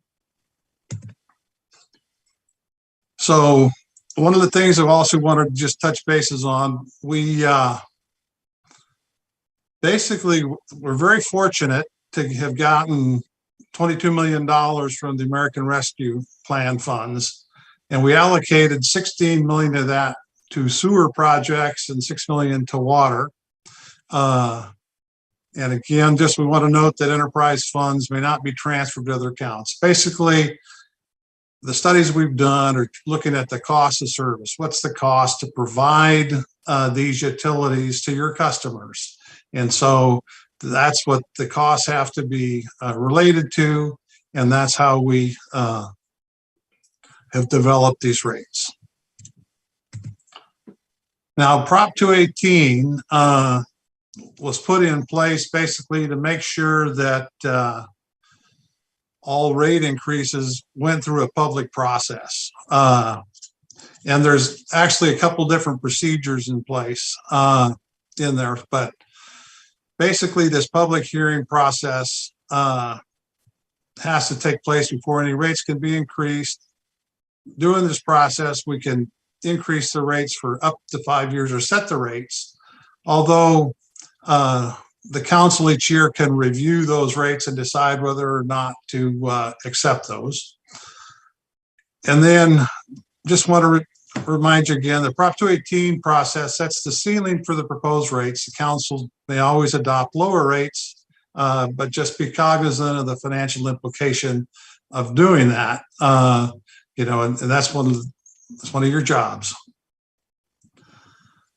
So one of the things I've also wanted to just touch bases on, we basically, we're very fortunate to have gotten $22 million from the American Rescue Plan funds. And we allocated 16 million of that to sewer projects and 6 million to water. And again, just we want to note that enterprise funds may not be transferred to other accounts. Basically, the studies we've done are looking at the cost of service. What's the cost to provide these utilities to your customers? And so that's what the costs have to be related to, and that's how we have developed these rates. Now, Prop 218 was put in place basically to make sure that all rate increases went through a public process. And there's actually a couple different procedures in place in there, but basically this public hearing process has to take place before any rates can be increased. During this process, we can increase the rates for up to 5 years or set the rates, although the council each year can review those rates and decide whether or not to accept those. And then just want to remind you again, the Prop 218 process sets the ceiling for the proposed rates. The council may always adopt lower rates, but just be cognizant of the financial implication of doing that. And that's one of your jobs.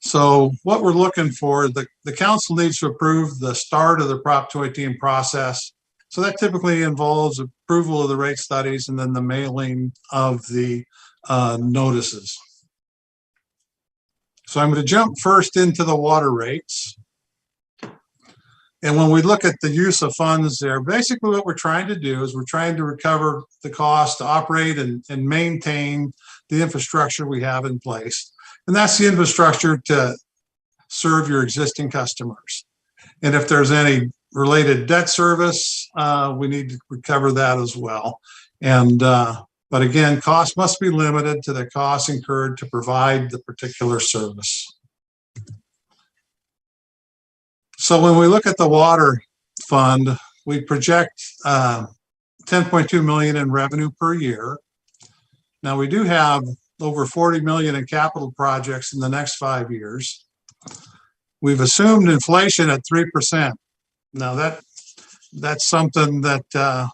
So what we're looking for, the council needs to approve the start of the Prop 218 process. So that typically involves approval of the rate studies and then the mailing of the notices. So I'm going to jump first into the water rates. And when we look at the use of funds there, basically what we're trying to do is we're trying to recover the cost to operate and maintain the infrastructure we have in place. And that's the infrastructure to serve your existing customers. And if there's any related debt service, we need to recover that as well. And but again, costs must be limited to the costs incurred to provide the particular service. So when we look at the water fund, we project 10.2 million in revenue per year. Now we do have over 40 million in capital projects in the next 5 years. We've assumed inflation at 3%. Now that's something that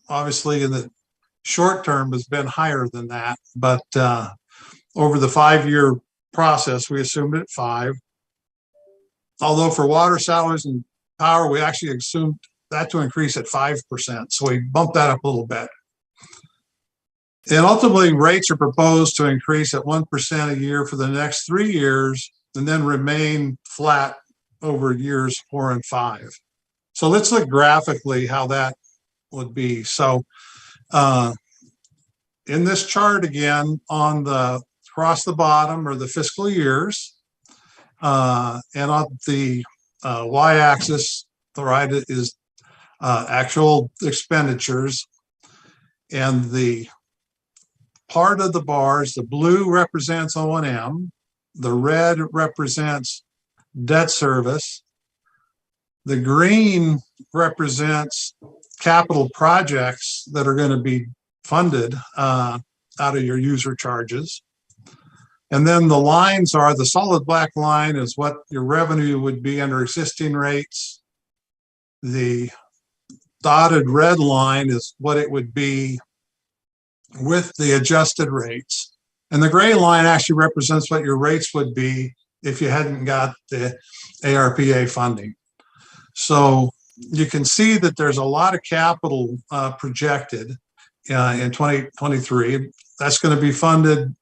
obviously in the short term has been higher than that, but over the 5-year process, we assumed it at 5. Although for water, salaries, and power, we actually assumed that to increase at 5%. So we bumped that up a little bit. And ultimately, rates are proposed to increase at 1% a year for the next 3 years and then remain flat over years 4 and 5. So let's look graphically how that would be. So in this chart again, on the across the bottom are the fiscal years, and on the y-axis, the right is actual expenditures, and the part of the bars, the blue represents O&M, the red represents debt service, the green represents capital projects that are going to be funded out of your user charges. And then the lines are, the solid black line is what your revenue would be under existing rates. The dotted red line is what it would be with the adjusted rates. And the gray line actually represents what your rates would be if you hadn't got the ARPA funding. So you can see that there's a lot of capital projected in 2023. That's going to be funded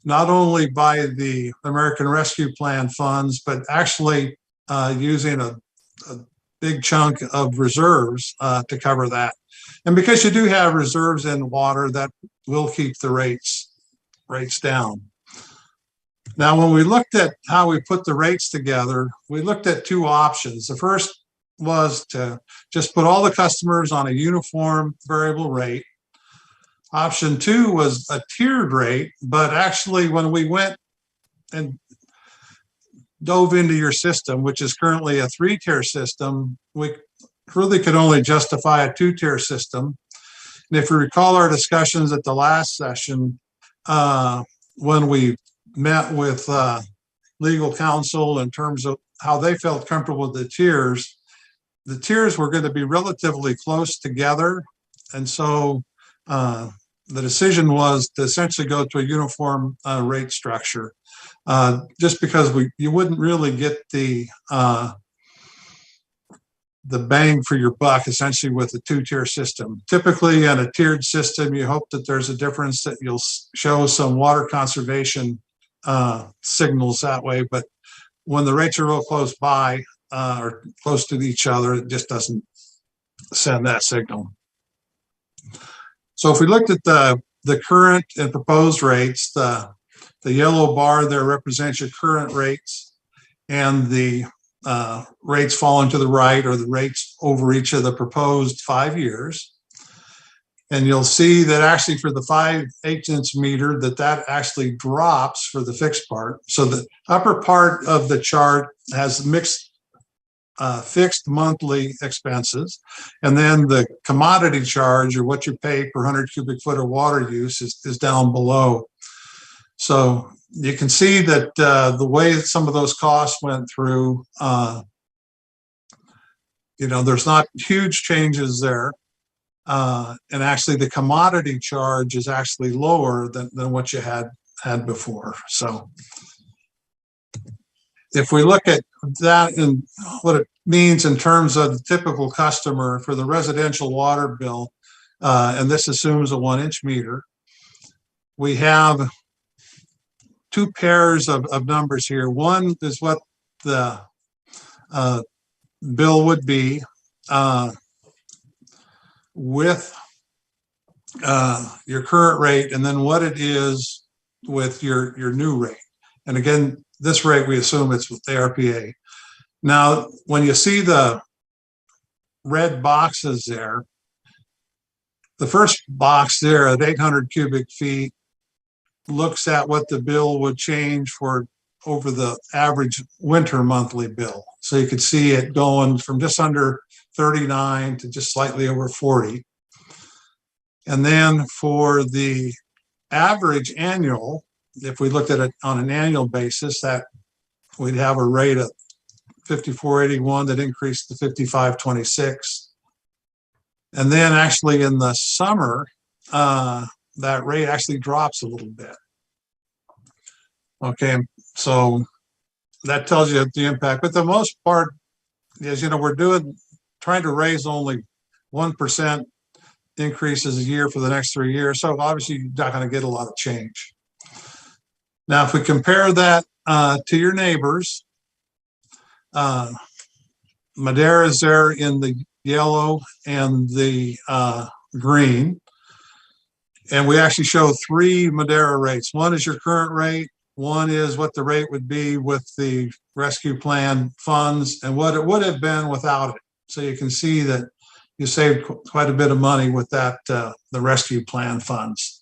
not only by the American Rescue Plan funds, but actually using a big chunk of reserves to cover that. And because you do have reserves in water, that will keep the rates down. Now, when we looked at how we put the rates together, we looked at 2 options. The first was to just put all the customers on a uniform variable rate. Option 2 was a tiered rate, but actually when we went and dove into your system, which is currently a 3-tier system, we really could only justify a 2-tier system. And if you recall our discussions at the last session, when we met with legal counsel in terms of how they felt comfortable with the tiers were going to be relatively close together. And so the decision was to essentially go to a uniform rate structure, just because you wouldn't really get the bang for your buck essentially with a 2-tier system. Typically in a tiered system, you hope that there's a difference, that you'll show some water conservation signals that way, but when the rates are real close by or close to each other, it just doesn't send that signal. So if we looked at the current and proposed rates, the yellow bar there represents your current rates, and the rates falling to the right are the rates over each of the proposed 5 years. And you'll see that actually for the 5/8" meter that actually drops for the fixed part. So the upper part of the chart has mixed fixed monthly expenses. And then the commodity charge, or what you pay per 100 cubic foot of water use, is down below. So you can see that the way that some of those costs went through, there's not huge changes there. And actually the commodity charge is actually lower than what you had before. So if we look at that and what it means in terms of the typical customer for the residential water bill, and this assumes a 1-inch meter, we have two pairs of numbers here. One is what the bill would be with your current rate, and then what it is with your new rate. And again, this rate, we assume it's with the RPA. Now, when you see the red boxes there, the first box there at 800 cubic feet looks at what the bill would change for over the average winter monthly bill. So you could see it going from just under 39 to just slightly over 40. And then for the average annual, if we looked at it on an annual basis, that we'd have a rate of 54.81 that increased to 55.26. And then actually in the summer, that rate actually drops a little bit. Okay, so that tells you the impact. But the most part is, we're trying to raise only 1% increases a year for the next 3 years. So obviously you're not going to get a lot of change. Now, if we compare that to your neighbors, Madeira is there in the yellow and the green. And we actually show 3 Madeira rates. One is your current rate. One is what the rate would be with the rescue plan funds and what it would have been without it. So you can see that you saved quite a bit of money with that, the rescue plan funds.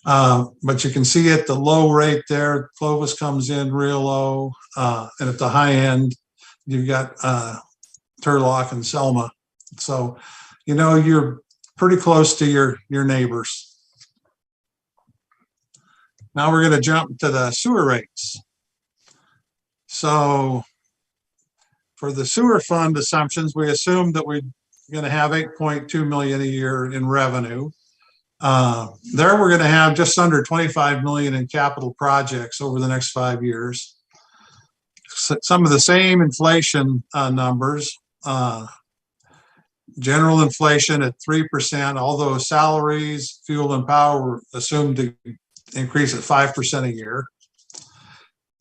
But you can see at the low rate there, Clovis comes in real low. And at the high end, you've got Turlock and Selma. So, you're pretty close to your neighbors. Now we're going to jump to the sewer rates. So for the sewer fund assumptions, we assume that we're going to have 8.2 million a year in revenue. There we're going to have just under 25 million in capital projects over the next 5 years. Some of the same inflation numbers. General inflation at 3%, although salaries, fuel and power were assumed to increase at 5% a year.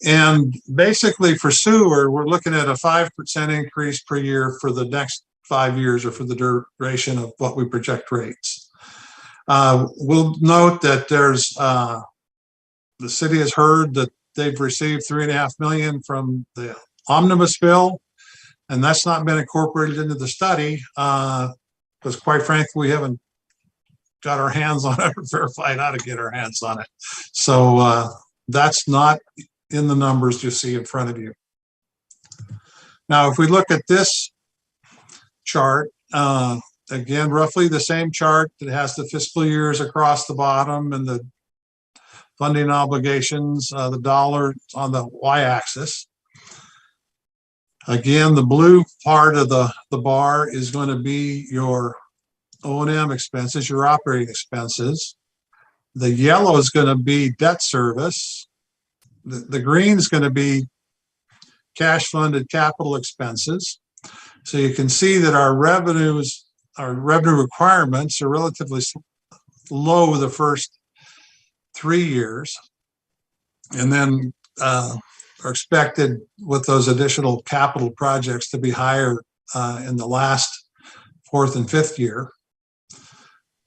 And basically for sewer, we're looking at a 5% increase per year for the next 5 years, or for the duration of what we project rates. We'll note that there's the city has heard that they've received $3.5 million from the omnibus bill, and that's not been incorporated into the study because, quite frankly, we haven't got our hands on it or verified how to get our hands on it. So that's not in the numbers you see in front of you. Now, if we look at this chart, again, roughly the same chart that has the fiscal years across the bottom and the funding obligations, the dollar on the y-axis. Again, the blue part of the bar is going to be your O&M expenses, your operating expenses. The yellow is going to be debt service. The green is going to be cash funded capital expenses. So you can see that our revenue requirements are relatively low the first 3 years. And then are expected with those additional capital projects to be higher in the last fourth and fifth year.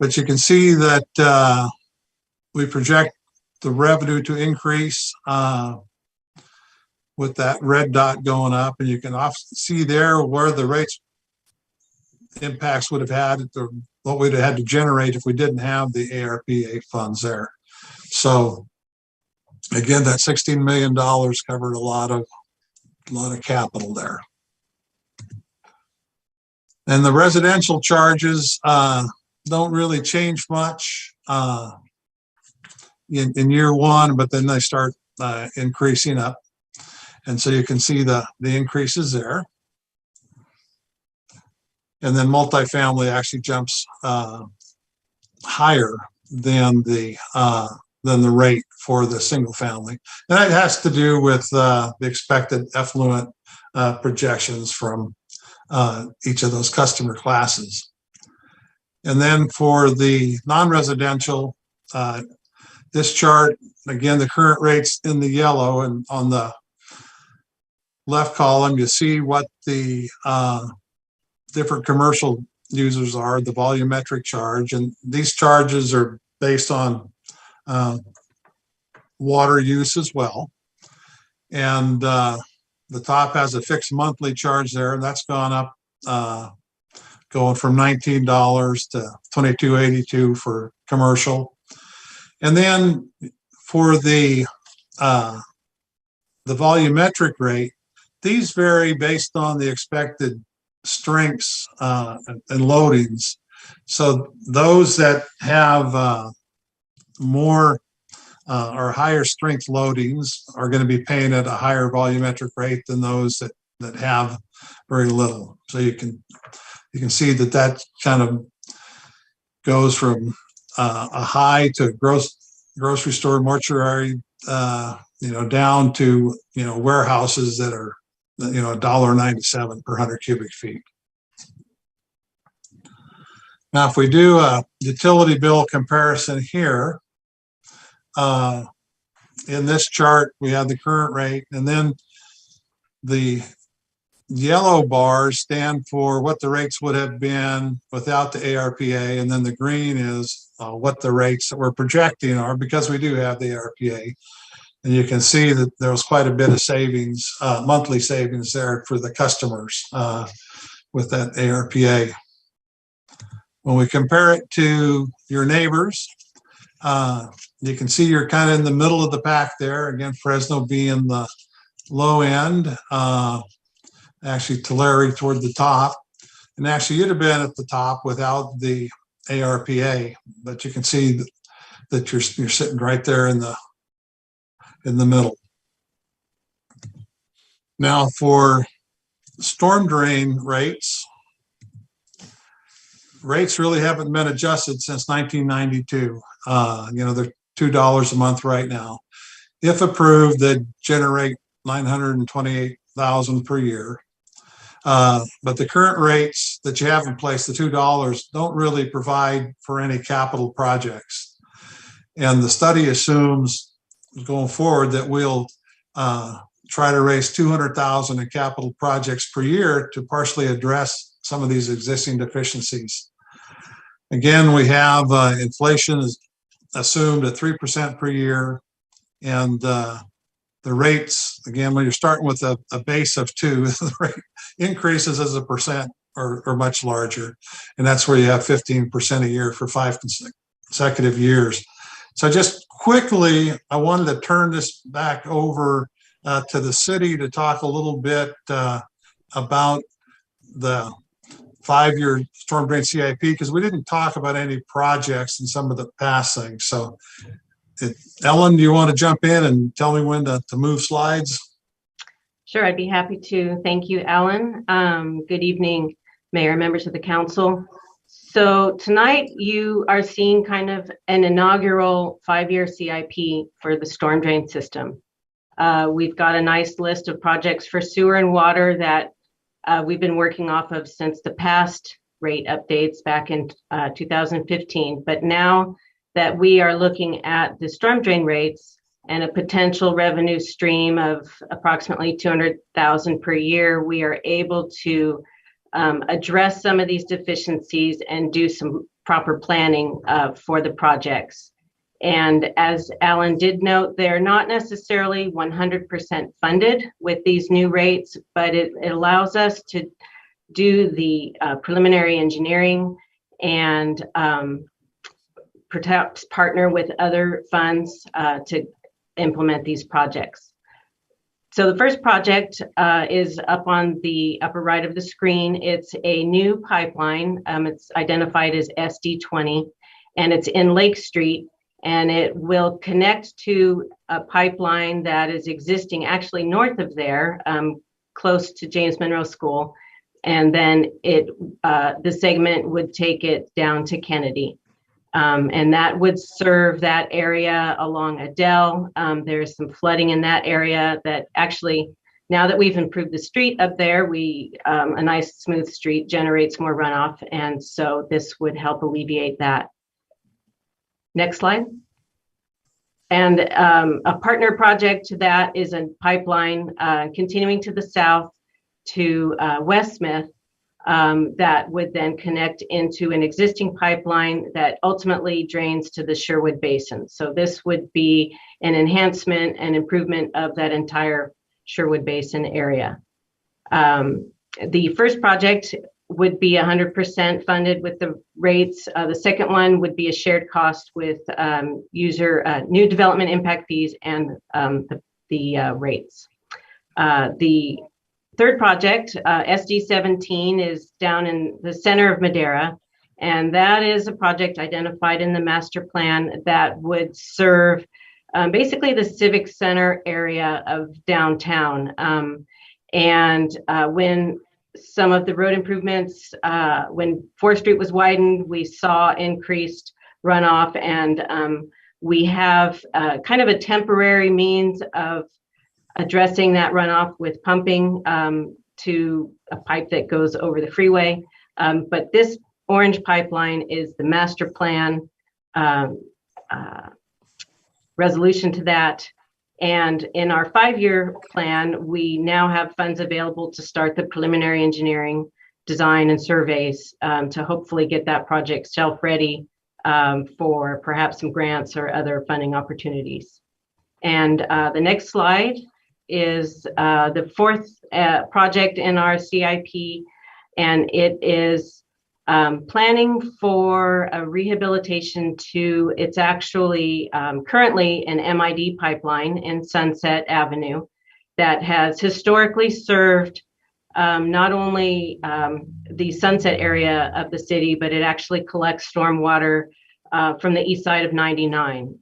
But you can see that we project the revenue to increase with that red dot going up, and you can see there where the rates impacts would have had, or what we'd have had to generate if we didn't have the ARPA funds there. So again, that $16 million covered a lot of capital there. And the residential charges don't really change much in year one, but then they start increasing up. And so you can see the increases there. And then multifamily actually jumps higher than the rate for the single family. And that has to do with the expected effluent projections from each of those customer classes. And then for the non-residential, this chart, again, the current rates in the yellow, and on the left column, you see what the different commercial users are, the volumetric charge. And these charges are based on water use as well. And the top has a fixed monthly charge there, and that's gone up, going from $19 to $22.82 for commercial. And then for the volumetric rate, these vary based on the expected strengths and loadings. So those that have more or higher strength loadings are going to be paying at a higher volumetric rate than those that have very little. So you can see that kind of goes from a high to grocery store, mortuary, down to warehouses that are $1.97 per 100 cubic feet. Now, if we do a utility bill comparison here, in this chart, we have the current rate, and then the yellow bars stand for what the rates would have been without the ARPA, and then the green is what the rates that we're projecting are, because we do have the ARPA. And you can see that there was quite a bit of savings, monthly savings there for the customers with that ARPA. When we compare it to your neighbors, you can see you're kind of in the middle of the pack there. Again, Fresno being the low end, actually Tulare toward the top. And actually you'd have been at the top without the ARPA, but you can see that you're sitting right there in the middle. Now for storm drain rates really haven't been adjusted since 1992. They're $2 a month right now. If approved, they'd generate $928,000 per year. But the current rates that you have in place, the $2, don't really provide for any capital projects. And the study assumes going forward that we'll try to raise $200,000 in capital projects per year to partially address some of these existing deficiencies. Again, we have inflation is assumed at 3% per year, and the rates, again, when you're starting with a base of 2, the rate increases as a percent or much larger, and that's where you have 15% a year for 5 consecutive years. So just quickly, I wanted to turn this back over to the city to talk a little bit about the 5-year storm drain CIP, because we didn't talk about any projects and some of the past things. So Ellen, do you want to jump in and tell me when to move slides? Sure, I'd be happy to. Thank you, Alan. Good evening, Mayor, members of the council. So tonight you are seeing kind of an inaugural 5-year CIP for the storm drain system. We've got a nice list of projects for sewer and water that we've been working off of since the past rate updates back in 2015. But now that we are looking at the storm drain rates and a potential revenue stream of approximately 200,000 per year, we are able to address some of these deficiencies and do some proper planning for the projects. And as Alan did note, they're not necessarily 100% funded with these new rates, but it allows us to do the preliminary engineering and perhaps partner with other funds to implement these projects. So the first project is up on the upper right of the screen. It's a new pipeline. It's identified as SD20, and it's in Lake Street, and it will connect to a pipeline that is existing actually north of there, close to James Monroe School. And then the segment would take it down to Kennedy. And that would serve that area along Adele. There's some flooding in that area that actually, now that we've improved the street up there, a nice smooth street generates more runoff. And so this would help alleviate that. Next slide. And a partner project to that is a pipeline continuing to the south to West Smith. That would then connect into an existing pipeline that ultimately drains to the Sherwood Basin. So this would be an enhancement and improvement of that entire Sherwood Basin area. The first project would be 100% funded with the rates. The second one would be a shared cost with new development impact fees and the rates. The third project, SD17, is down in the center of Madeira, and that is a project identified in the master plan that would serve basically the civic center area of downtown. When some of the road improvements, when 4th Street was widened, we saw increased runoff, and we have kind of a temporary means of addressing that runoff with pumping to a pipe that goes over the freeway. But this orange pipeline is the master plan resolution to that. And in our 5-year plan, we now have funds available to start the preliminary engineering, design, and surveys to hopefully get that project shelf-ready for perhaps some grants or other funding opportunities. And the next slide is the fourth project in our CIP, and it is planning for a rehabilitation to, it's actually currently an MID pipeline in Sunset Avenue that has historically served not only the Sunset area of the city, but it actually collects stormwater from the east side of 99.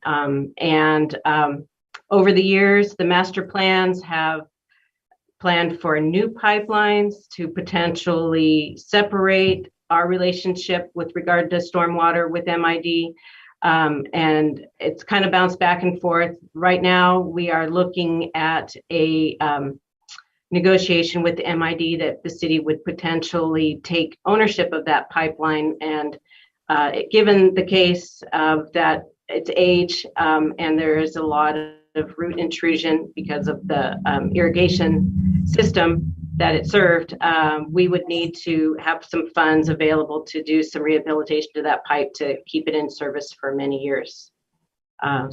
Over the years, the master plans have planned for new pipelines to potentially separate our relationship with regard to stormwater with MID. And it's kind of bounced back and forth. Right now, we are looking at a negotiation with the MID that the city would potentially take ownership of that pipeline. And given the case of that its age, and there is a lot of root intrusion because of the irrigation system that it served, we would need to have some funds available to do some rehabilitation to that pipe to keep it in service for many years.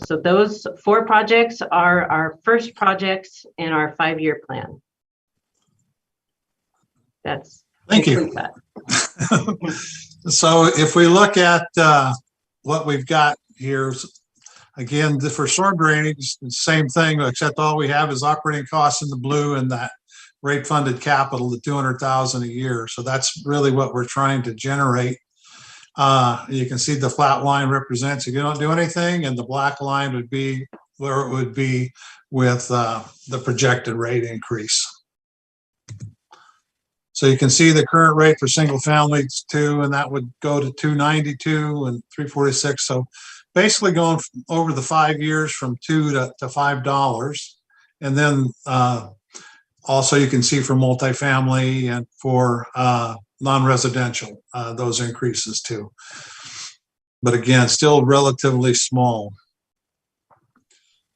So those 4 projects are our first projects in our 5-year plan. Thank you. So if we look at what we've got here, again, for storm drainage, the same thing, except all we have is operating costs in the blue and that rate funded capital, the 200,000 a year. So that's really what we're trying to generate. You can see the flat line represents if you don't do anything, and the black line would be where it would be with the projected rate increase. So you can see the current rate for single family is 2, and that would go to 292 and 346. So basically going over the 5 years from $2 to $5. And then also you can see for multifamily and for non-residential, those increases too. But again, still relatively small.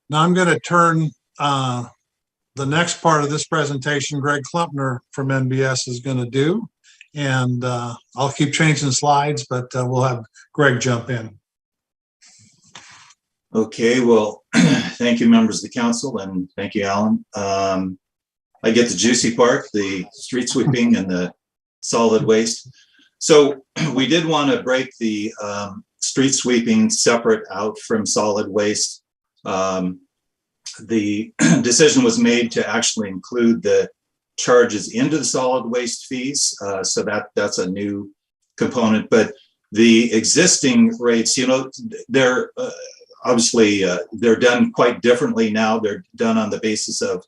Now I'm going to turn the next part of this presentation, Greg Klumpner from NBS is going to do. And I'll keep changing slides, but we'll have Greg jump in. Okay, well, thank you, members of the council, and thank you, Alan. I get the juicy part, the street sweeping and the solid waste. So we did want to break the street sweeping separate out from solid waste. The decision was made to actually include the charges into the solid waste fees. So that's a new component, but the existing rates, you know, they're obviously they're done quite differently now. They're done on the basis of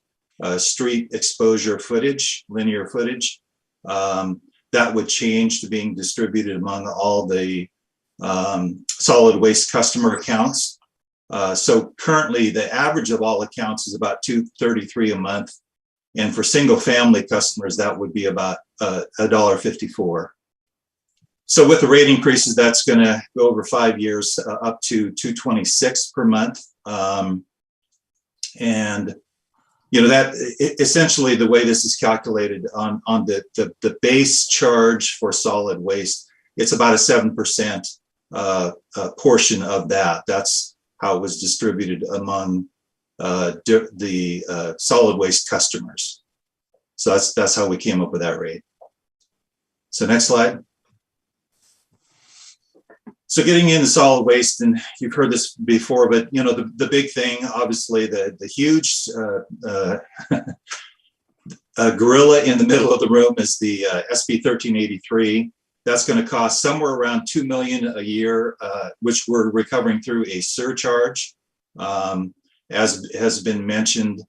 street exposure footage, linear footage. That would change to being distributed among all the solid waste customer accounts. So currently the average of all accounts is about $2.33 a month. And for single family customers, that would be about $1.54. So with the rate increases, that's going to go over 5 years up to $2.26 per month. And you know, that essentially the way this is calculated on the base charge for solid waste, it's about a 7% portion of that. That's how it was distributed among the solid waste customers. So that's how we came up with that rate. So next slide. So getting into solid waste, and you've heard this before, but you know, the big thing, obviously the huge gorilla in the middle of the room is the SB 1383. That's going to cost somewhere around $2 million a year, which we're recovering through a surcharge. As has been mentioned,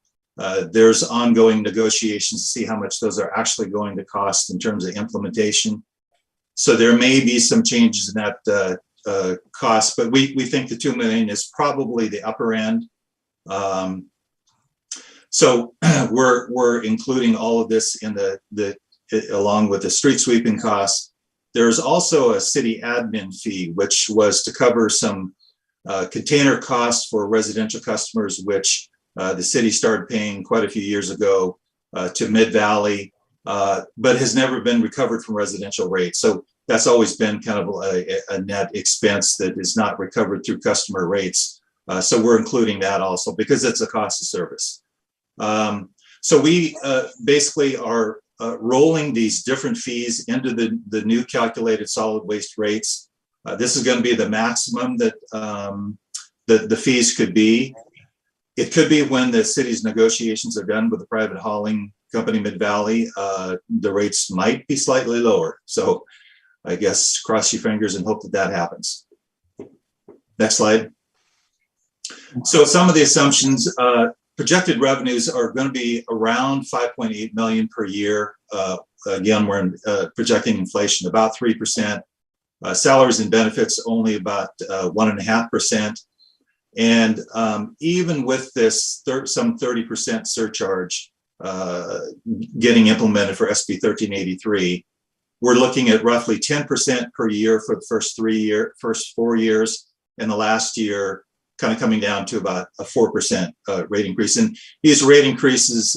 there's ongoing negotiations to see how much those are actually going to cost in terms of implementation. So there may be some changes in that cost, but we think the $2 million is probably the upper end. So we're including all of this in along with the street sweeping costs. There's also a city admin fee, which was to cover some container costs for residential customers, which the city started paying quite a few years ago to Mid-Valley, but has never been recovered from residential rates. So that's always been kind of a net expense that is not recovered through customer rates. So we're including that also because it's a cost of service. So we basically are rolling these different fees into the new calculated solid waste rates. This is going to be the maximum that the fees could be. It could be when the city's negotiations are done with the private hauling company Mid-Valley, the rates might be slightly lower. So I guess cross your fingers and hope that that happens. Next slide. So some of the assumptions, projected revenues are going to be around 5.8 million per year. Again, we're projecting inflation about 3%. Salaries and benefits only about 1.5%. And even with this some 30% surcharge getting implemented for SB 1383, we're looking at roughly 10% per year for the first 4 years, and the last year kind of coming down to about a 4% rate increase. And these rate increases,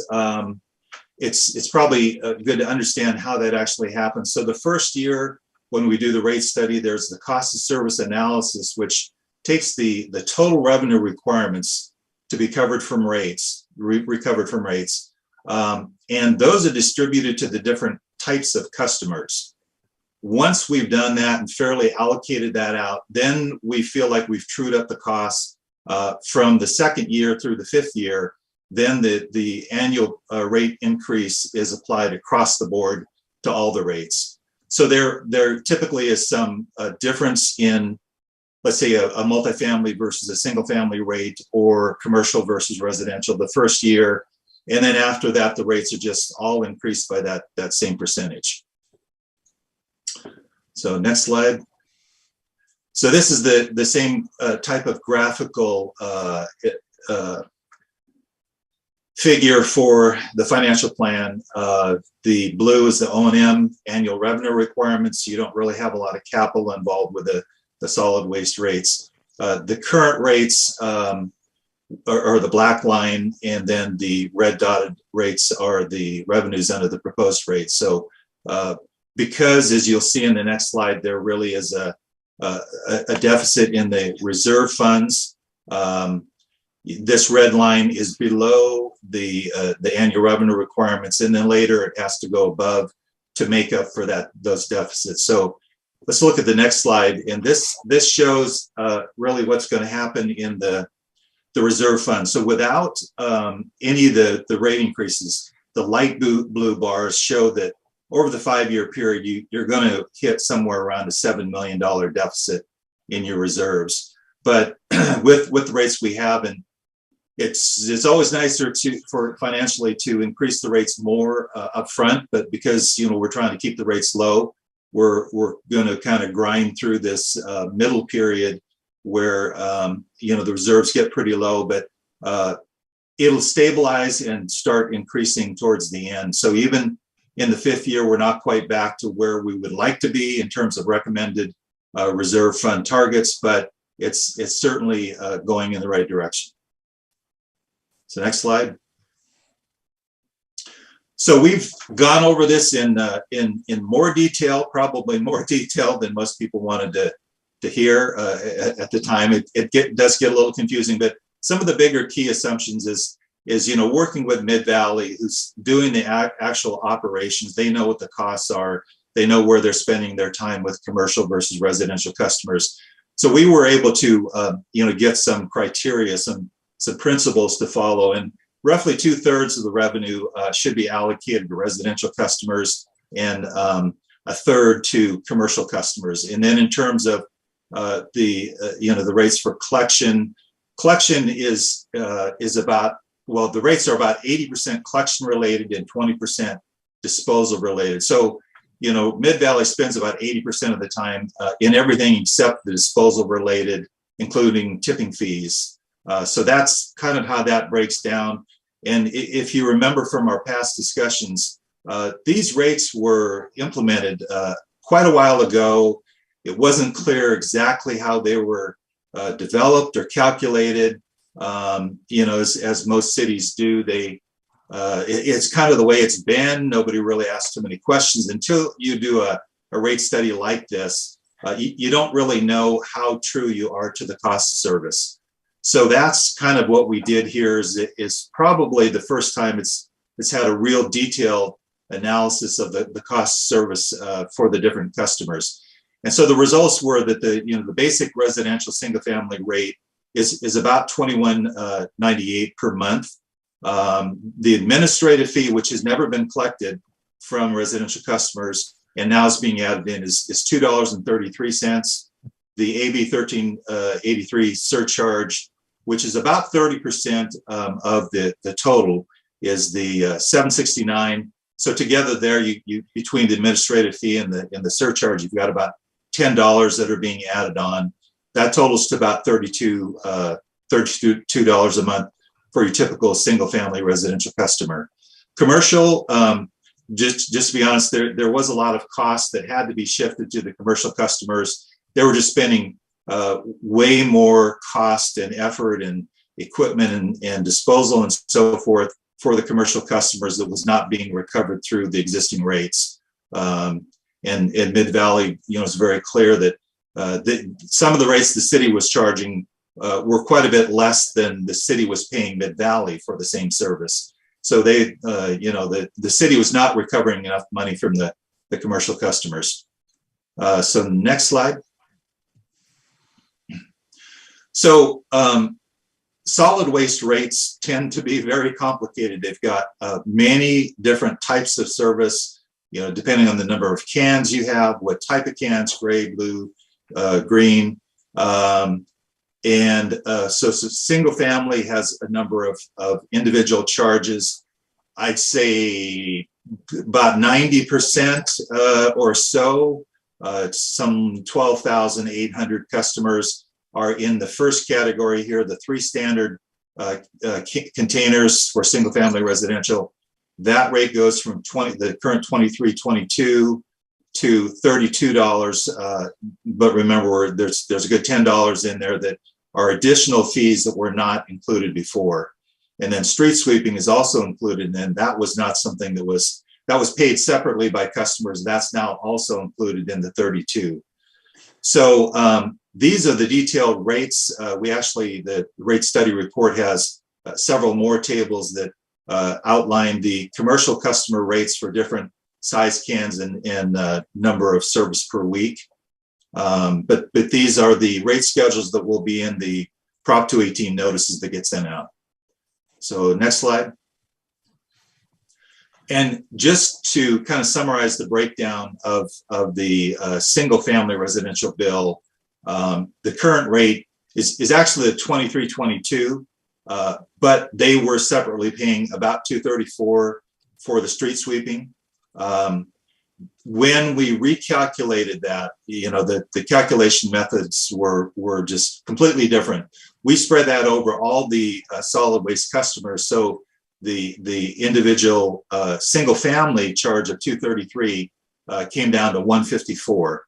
it's probably good to understand how that actually happens. So the first year when we do the rate study, there's the cost of service analysis, which takes the total revenue requirements to be covered from rates, recovered from rates. And those are distributed to the different types of customers. Once we've done that and fairly allocated that out, then we feel like we've trued up the costs from the second year through the fifth year. Then the annual rate increase is applied across the board to all the rates. So there typically is some difference in, let's say, a multifamily versus a single family rate, or commercial versus residential the first year. And then after that, the rates are just all increased by that same percentage. So next slide. So this is the same type of graphical figure for the financial plan. The blue is the O&M annual revenue requirements. You don't really have a lot of capital involved with the solid waste rates. The current rates or the black line, and then the red dotted rates are the revenues under the proposed rates. So because, as you'll see in the next slide, there really is a deficit in the reserve funds. This red line is below the annual revenue requirements, and then later it has to go above to make up for those deficits. So let's look at the next slide, and this shows really what's going to happen in the reserve fund. So without any of the rate increases, the light blue bars show that over the 5-year period, you're going to hit somewhere around a $7 million deficit in your reserves. But with the rates we have, and it's always nicer for financially to increase the rates more upfront, but because we're trying to keep the rates low, we're going to kind of grind through this middle period where the reserves get pretty low, but it'll stabilize and start increasing towards the end. So even in the 5th year, we're not quite back to where we would like to be in terms of recommended reserve fund targets, but it's certainly going in the right direction. So next slide. So we've gone over this in more detail, probably more detail than most people wanted to hear at the time. It does get a little confusing, but some of the bigger key assumptions is working with Mid-Valley, who's doing the actual operations. They know what the costs are. They know where they're spending their time with commercial versus residential customers. So we were able to get some criteria, some principles to follow, and roughly 2/3 of the revenue should be allocated to residential customers and 1/3 to commercial customers. And then in terms of the rates for collection is about, well, the rates are about 80% collection related and 20% disposal related. So Mid-Valley spends about 80% of the time in everything except the disposal related, including tipping fees. So that's kind of how that breaks down. And if you remember from our past discussions, these rates were implemented quite a while ago. It wasn't clear exactly how they were developed or calculated. As most cities do, it's kind of the way it's been. Nobody really asks too many questions until you do a rate study like this. You don't really know how true you are to the cost of service. So that's kind of what we did here. Is probably the first time it's had a real detailed analysis of the cost of service for the different customers. And so the results were that the basic residential single family rate is about $21.98 per month. The administrative fee, which has never been collected from residential customers and now is being added in, is $2.33. The AB 1383 surcharge, which is about 30% of the total, is the $7.69. So together there, you between the administrative fee and the surcharge, you've got about $10 that are being added on. That totals to about $32 a month for your typical single family residential customer. Commercial, just to be honest, there was a lot of costs that had to be shifted to the commercial customers. They were just spending way more cost and effort and equipment and disposal and so forth for the commercial customers that was not being recovered through the existing rates. And Mid-Valley, is very clear that some of the rates the city was charging were quite a bit less than the city was paying Mid-Valley for the same service. So the city was not recovering enough money from the commercial customers. So next slide. So solid waste rates tend to be very complicated. They've got many different types of service, depending on the number of cans you have, what type of cans, gray, blue, green. So single family has a number of individual charges. I'd say about 90% or so, some 12,800 customers are in the first category here, the 3 standard containers for single family residential. That rate goes from the current $23.22 to $32. But remember, there's a good $10 in there that are additional fees that were not included before. And then street sweeping is also included, and that was not something that was paid separately by customers. That's now also included in the 32. So these are the detailed rates. The rate study report has several more tables that outline the commercial customer rates for different size cans and number of service per week. But these are the rate schedules that will be in the Prop 218 notices that get sent out. So next slide. And just to kind of summarize the breakdown of the single family residential bill, the current rate is actually the 2322, but they were separately paying about $234 for the street sweeping. When we recalculated that, the calculation methods were just completely different. We spread that over all the solid waste customers. So the individual single family charge of $233 came down to $154.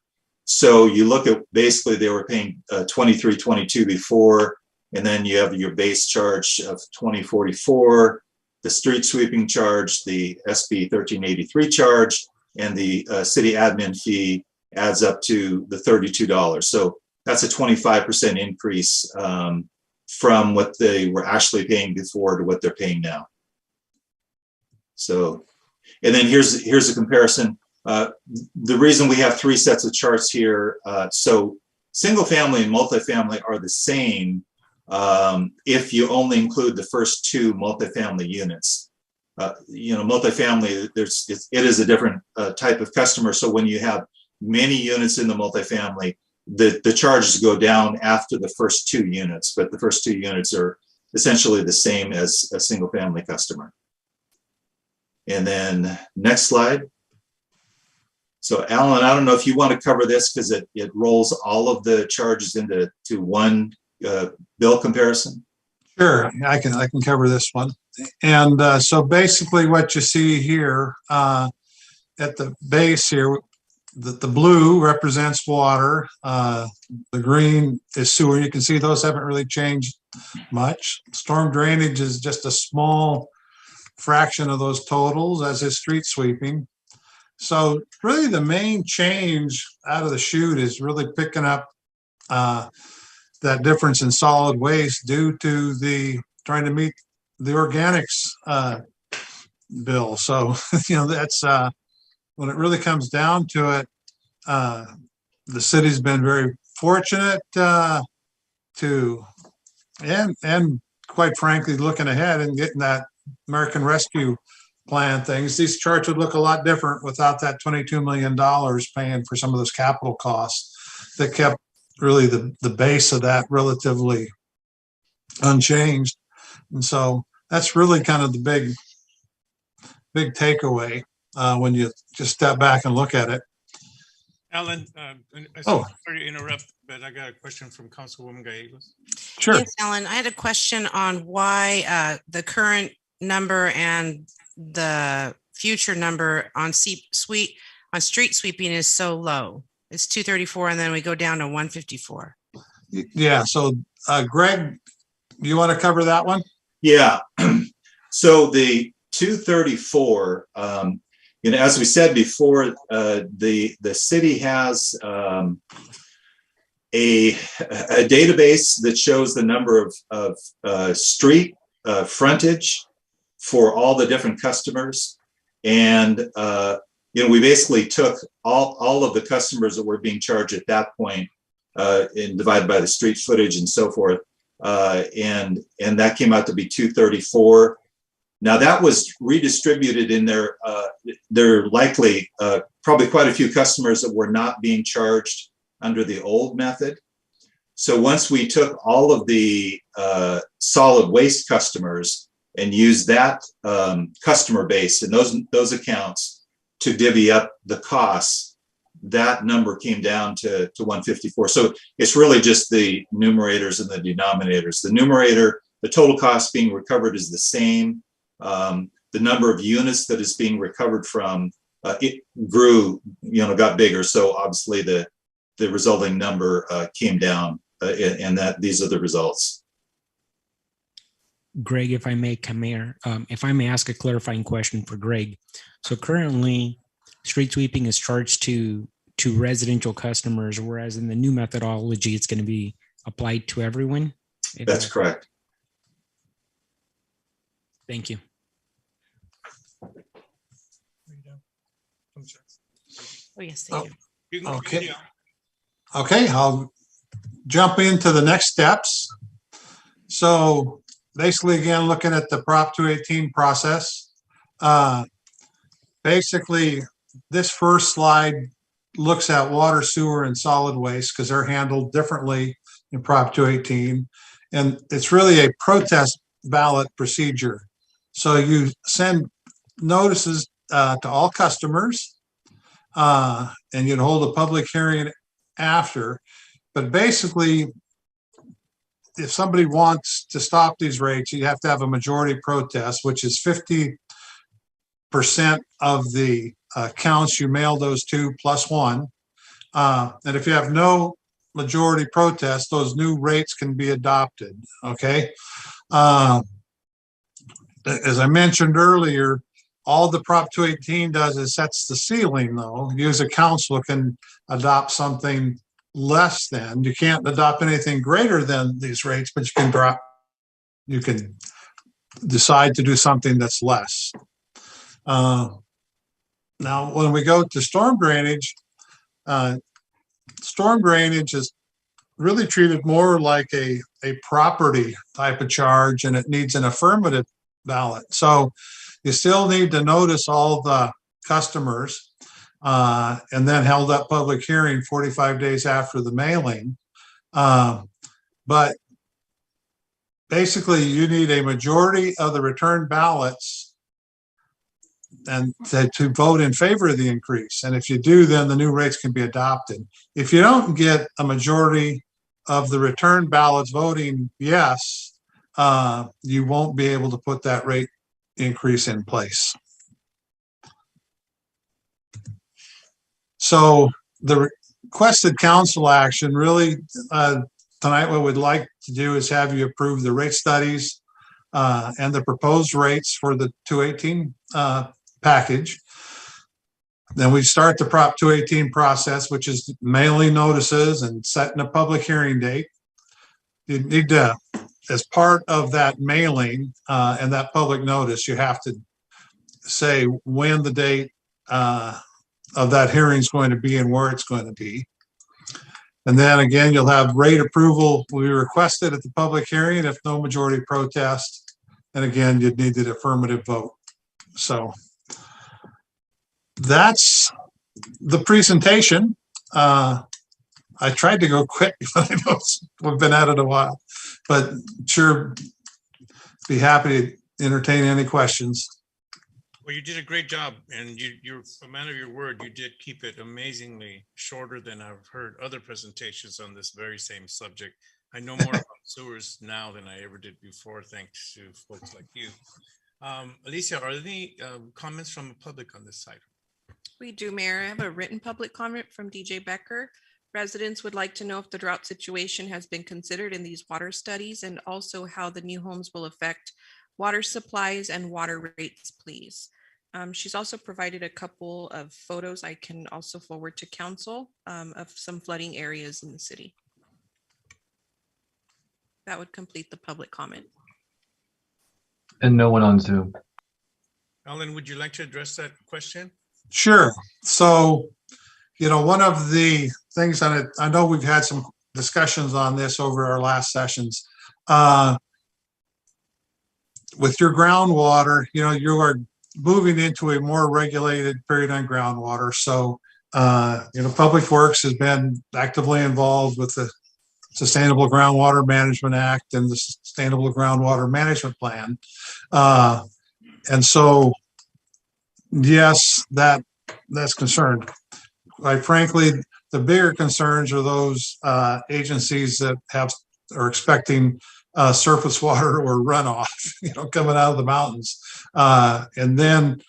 So you look at basically they were paying $23.22 before, and then you have your base charge of $20.44, the street sweeping charge, the SB 1383 charge, and the city admin fee adds up to the $32. So that's a 25% increase from what they were actually paying before to what they're paying now. So, and then here's a comparison. The reason we have three sets of charts here, so single family and multifamily are the same if you only include the first two multifamily units. Multifamily, it is a different type of customer. So when you have many units in the multifamily, the charges go down after the first two units, but the first two units are essentially the same as a single family customer. And then next slide. So Alan, I don't know if you want to cover this because it rolls all of the charges into one bill comparison. Sure, I can cover this one. And so basically what you see here at the base here, the blue represents water, the green is sewer. You can see those haven't really changed much. Storm drainage is just a small fraction of those totals, as is street sweeping. So really the main change out of the chute is really picking up that difference in solid waste due to the trying to meet the organics bill. So, that's when it really comes down to it, the city's been very fortunate and quite frankly, looking ahead and getting that American Rescue Plan things. These charts would look a lot different without that $22 million paying for some of those capital costs that kept really the base of that relatively unchanged. And so that's really kind of the big takeaway when you just step back and look at it. Alan, sorry to interrupt, but I got a question from Councilwoman Gallegos. Sure. Yes, Alan, I had a question on why the current number and the future number on street sweeping is so low. It's 234 and then we go down to 154. Yeah, so Greg, do you want to cover that one? Yeah, so the 234, as we said before, the city has a database that shows the number of street frontage for all the different customers. And, we basically took all of the customers that were being charged at that point and divided by the street footage and so forth. And that came out to be 234. Now that was redistributed in there. There are likely probably quite a few customers that were not being charged under the old method. So once we took all of the solid waste customers and used that customer base and those accounts to divvy up the costs, that number came down to 154. So it's really just the numerators and the denominators. The numerator, the total cost being recovered is the same. The number of units that is being recovered from, it grew, got bigger. So obviously the resulting number came down. and that these are the results. Greg, if I may, Mayor, if I may ask a clarifying question for Greg. So currently, street sweeping is charged to residential customers, whereas in the new methodology, it's going to be applied to everyone? That's correct. Thank you. Oh, yes, thank you. Okay. Okay, I'll jump into the next steps. So basically, again, looking at the Prop 218 process. Basically, this first slide looks at water, sewer, and solid waste because they're handled differently in Prop 218. And it's really a protest ballot procedure. So you send notices to all customers, and you'd hold a public hearing after. But basically, if somebody wants to stop these rates, you have to have a majority protest, which is 50% of the counts you mail those to plus one. And if you have no majority protest, those new rates can be adopted. Okay. As I mentioned earlier, all the Prop 218 does is sets the ceiling, though. You as a council can adopt something less than. You can't adopt anything greater than these rates, but you can decide to do something that's less. Now, when we go to storm drainage is really treated more like a property type of charge, and it needs an affirmative ballot. So you still need to notice all the customers and then held up public hearing 45 days after the mailing. But basically, you need a majority of the return ballots and to vote in favor of the increase. And if you do, then the new rates can be adopted. If you don't get a majority of the return ballots voting yes, you won't be able to put that rate increase in place. So the requested council action really tonight, what we'd like to do is have you approve the rate studies and the proposed rates for the 218 package. Then we start the Prop 218 process, which is mailing notices and setting a public hearing date. You need to, as part of that mailing and that public notice, you have to say when the date of that hearing is going to be and where it's going to be. And then again, you'll have rate approval we requested at the public hearing if no majority protest. And again, you'd need the affirmative vote. So that's the presentation. I tried to go quick, but I know we've been at it a while, but sure, be happy to entertain any questions. Well, you did a great job, and you're a man of your word. You did keep it amazingly shorter than I've heard other presentations on this very same subject. I know more about sewers now than I ever did before, thanks to folks like you. Alicia, are there any comments from the public on this side? We do, Mayor. I have a written public comment from DJ Becker. Residents would like to know if the drought situation has been considered in these water studies and also how the new homes will affect water supplies and water rates, please. She's also provided a couple of photos I can also forward to council of some flooding areas in the city. That would complete the public comment. And no one on Zoom. Alan, would you like to address that question? Sure. So, you know, one of the things on it, I know we've had some discussions on this over our last sessions. With your groundwater, you know, you are moving into a more regulated period on groundwater. So, you know, Public Works has been actively involved with the Sustainable Groundwater Management Act and the Sustainable Groundwater Management Plan. And so, yes, that's concerned. Quite frankly, the bigger concerns are those agencies that are expecting surface water or runoff, you know, coming out of the mountains. And then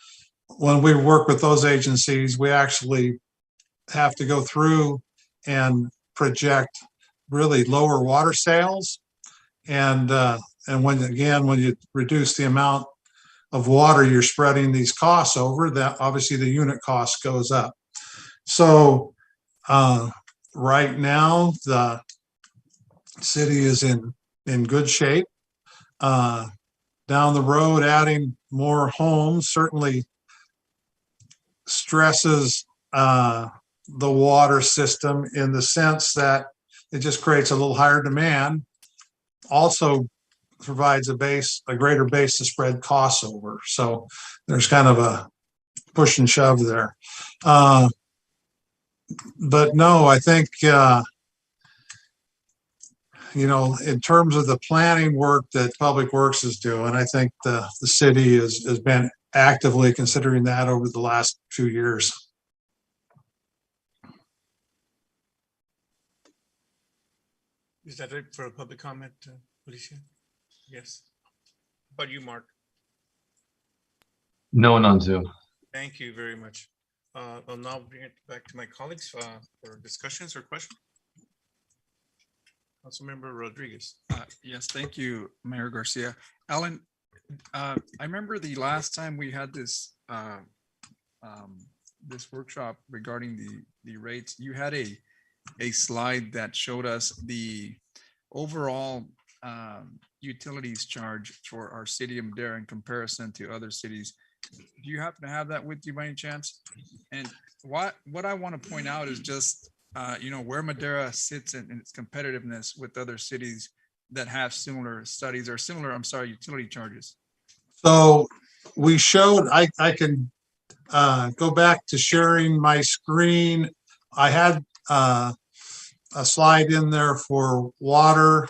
when we work with those agencies, we actually have to go through and project really lower water sales. And when you reduce the amount of water you're spreading these costs over, that obviously the unit cost goes up. So right now the city is in good shape. Down the road, adding more homes certainly stresses the water system in the sense that it just creates a little higher demand. Also provides a greater base to spread costs over. So there's kind of a push and shove there. But no, I think, in terms of the planning work that Public Works is doing, I think the city has been actively considering that over the last few years. Is that it for a public comment, Alicia? Yes. How about you, Mark? No one on Zoom. Thank you very much. I'll now bring it back to my colleagues for discussions or questions. Councilmember Rodriguez. Yes, thank you, Mayor Garcia. Alan, I remember the last time we had this this workshop regarding the rates. You had a slide that showed us the overall utilities charge for our city of Madera in comparison to other cities. Do you happen to have that with you by any chance? And what I want to point out is just where Madera sits in its competitiveness with other cities that have similar studies or similar, utility charges. So we showed, I can go back to sharing my screen. I had a slide in there for water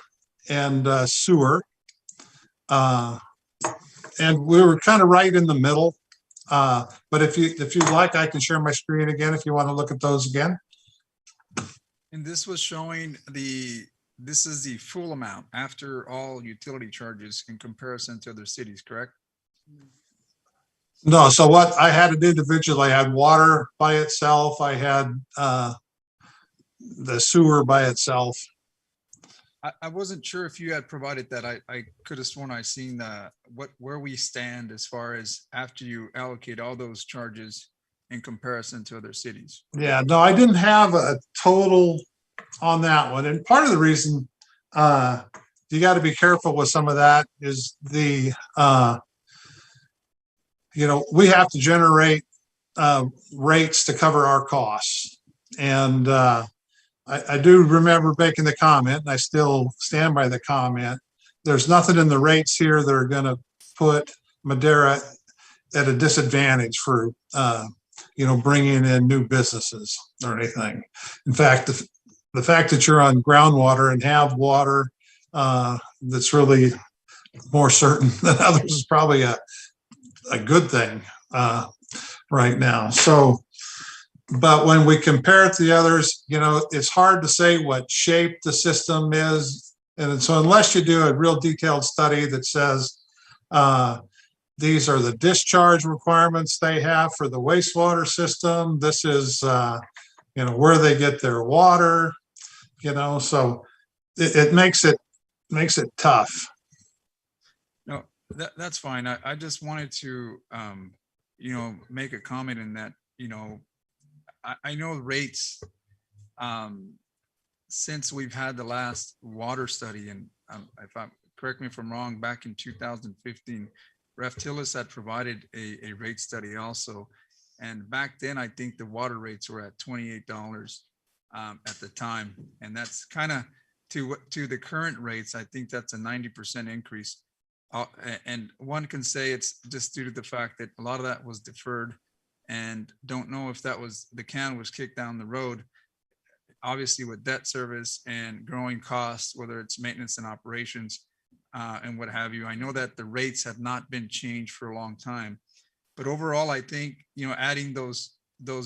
and sewer. And we were kind of right in the middle. But if you'd like, I can share my screen again if you want to look at those again. And this was showing this is the full amount after all utility charges in comparison to other cities, correct? No, so what I had it individually, I had water by itself. I had the sewer by itself. I wasn't sure if you had provided that. I could have sworn I seen where we stand as far as after you allocate all those charges in comparison to other cities. Yeah, no, I didn't have a total on that one. And part of the reason you got to be careful with some of that is we have to generate rates to cover our costs. And I do remember making the comment, and I still stand by the comment. There's nothing in the rates here that are going to put Madera at a disadvantage for, bringing in new businesses or anything. In fact, the fact that you're on groundwater and have water that's really more certain than others is probably a good thing right now. So, but when we compare it to the others, it's hard to say what shape the system is. And so unless you do a real detailed study that says these are the discharge requirements they have for the wastewater system, this is where they get their water, so it makes it tough. No, that's fine. I just wanted to make a comment in that, I know rates since we've had the last water study, and correct me if I'm wrong, back in 2015, Reftilis had provided a rate study also. And back then, I think the water rates were at $28 at the time. And that's kind of to the current rates. I think that's a 90% increase. And one can say it's just due to the fact that a lot of that was deferred, and don't know if the can was kicked down the road. Obviously with debt service and growing costs, whether it's maintenance and operations and what have you. I know that the rates have not been changed for a long time, but overall, I think, adding those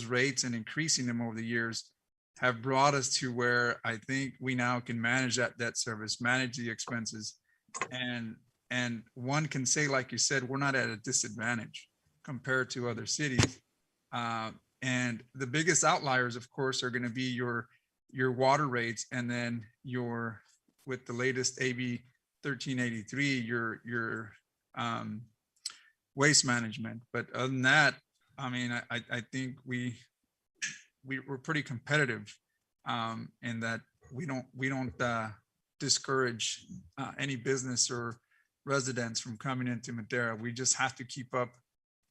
rates and increasing them over the years have brought us to where I think we now can manage that debt service, manage the expenses. And one can say, like you said, we're not at a disadvantage compared to other cities. And the biggest outliers, of course, are going to be your your water rates, and then with the latest AB 1383, your waste management. But other than that, I mean, I think we're pretty competitive in that we don't discourage any business or residents from coming into Madeira. We just have to keep up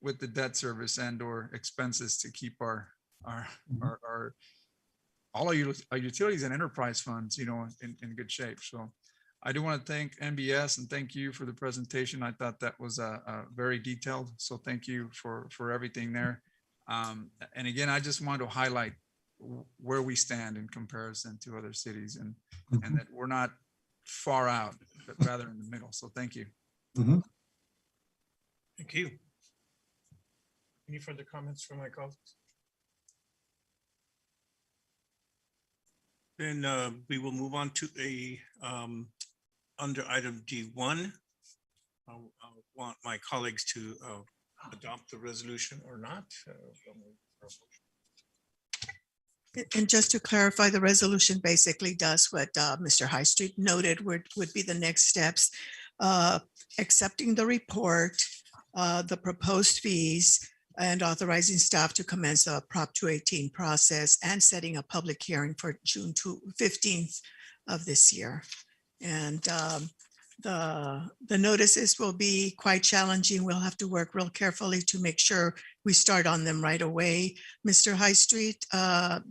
with the debt service and or expenses to keep our all our utilities and enterprise funds, in good shape. So I do want to thank NBS and thank you for the presentation. I thought that was very detailed. So thank you for everything there. And again, I just wanted to highlight where we stand in comparison to other cities and that we're not far out, but rather in the middle. So thank you. Thank you. Any further comments from my colleagues? Then we will move on to under item D1. I want my colleagues to adopt the resolution or not. And just to clarify, the resolution basically does what Mr. High Street noted would be the next steps. Accepting the report, the proposed fees, and authorizing staff to commence a Prop 218 process and setting a public hearing for June 15th of this year. And the notices will be quite challenging. We'll have to work real carefully to make sure we start on them right away, Mr. High Street,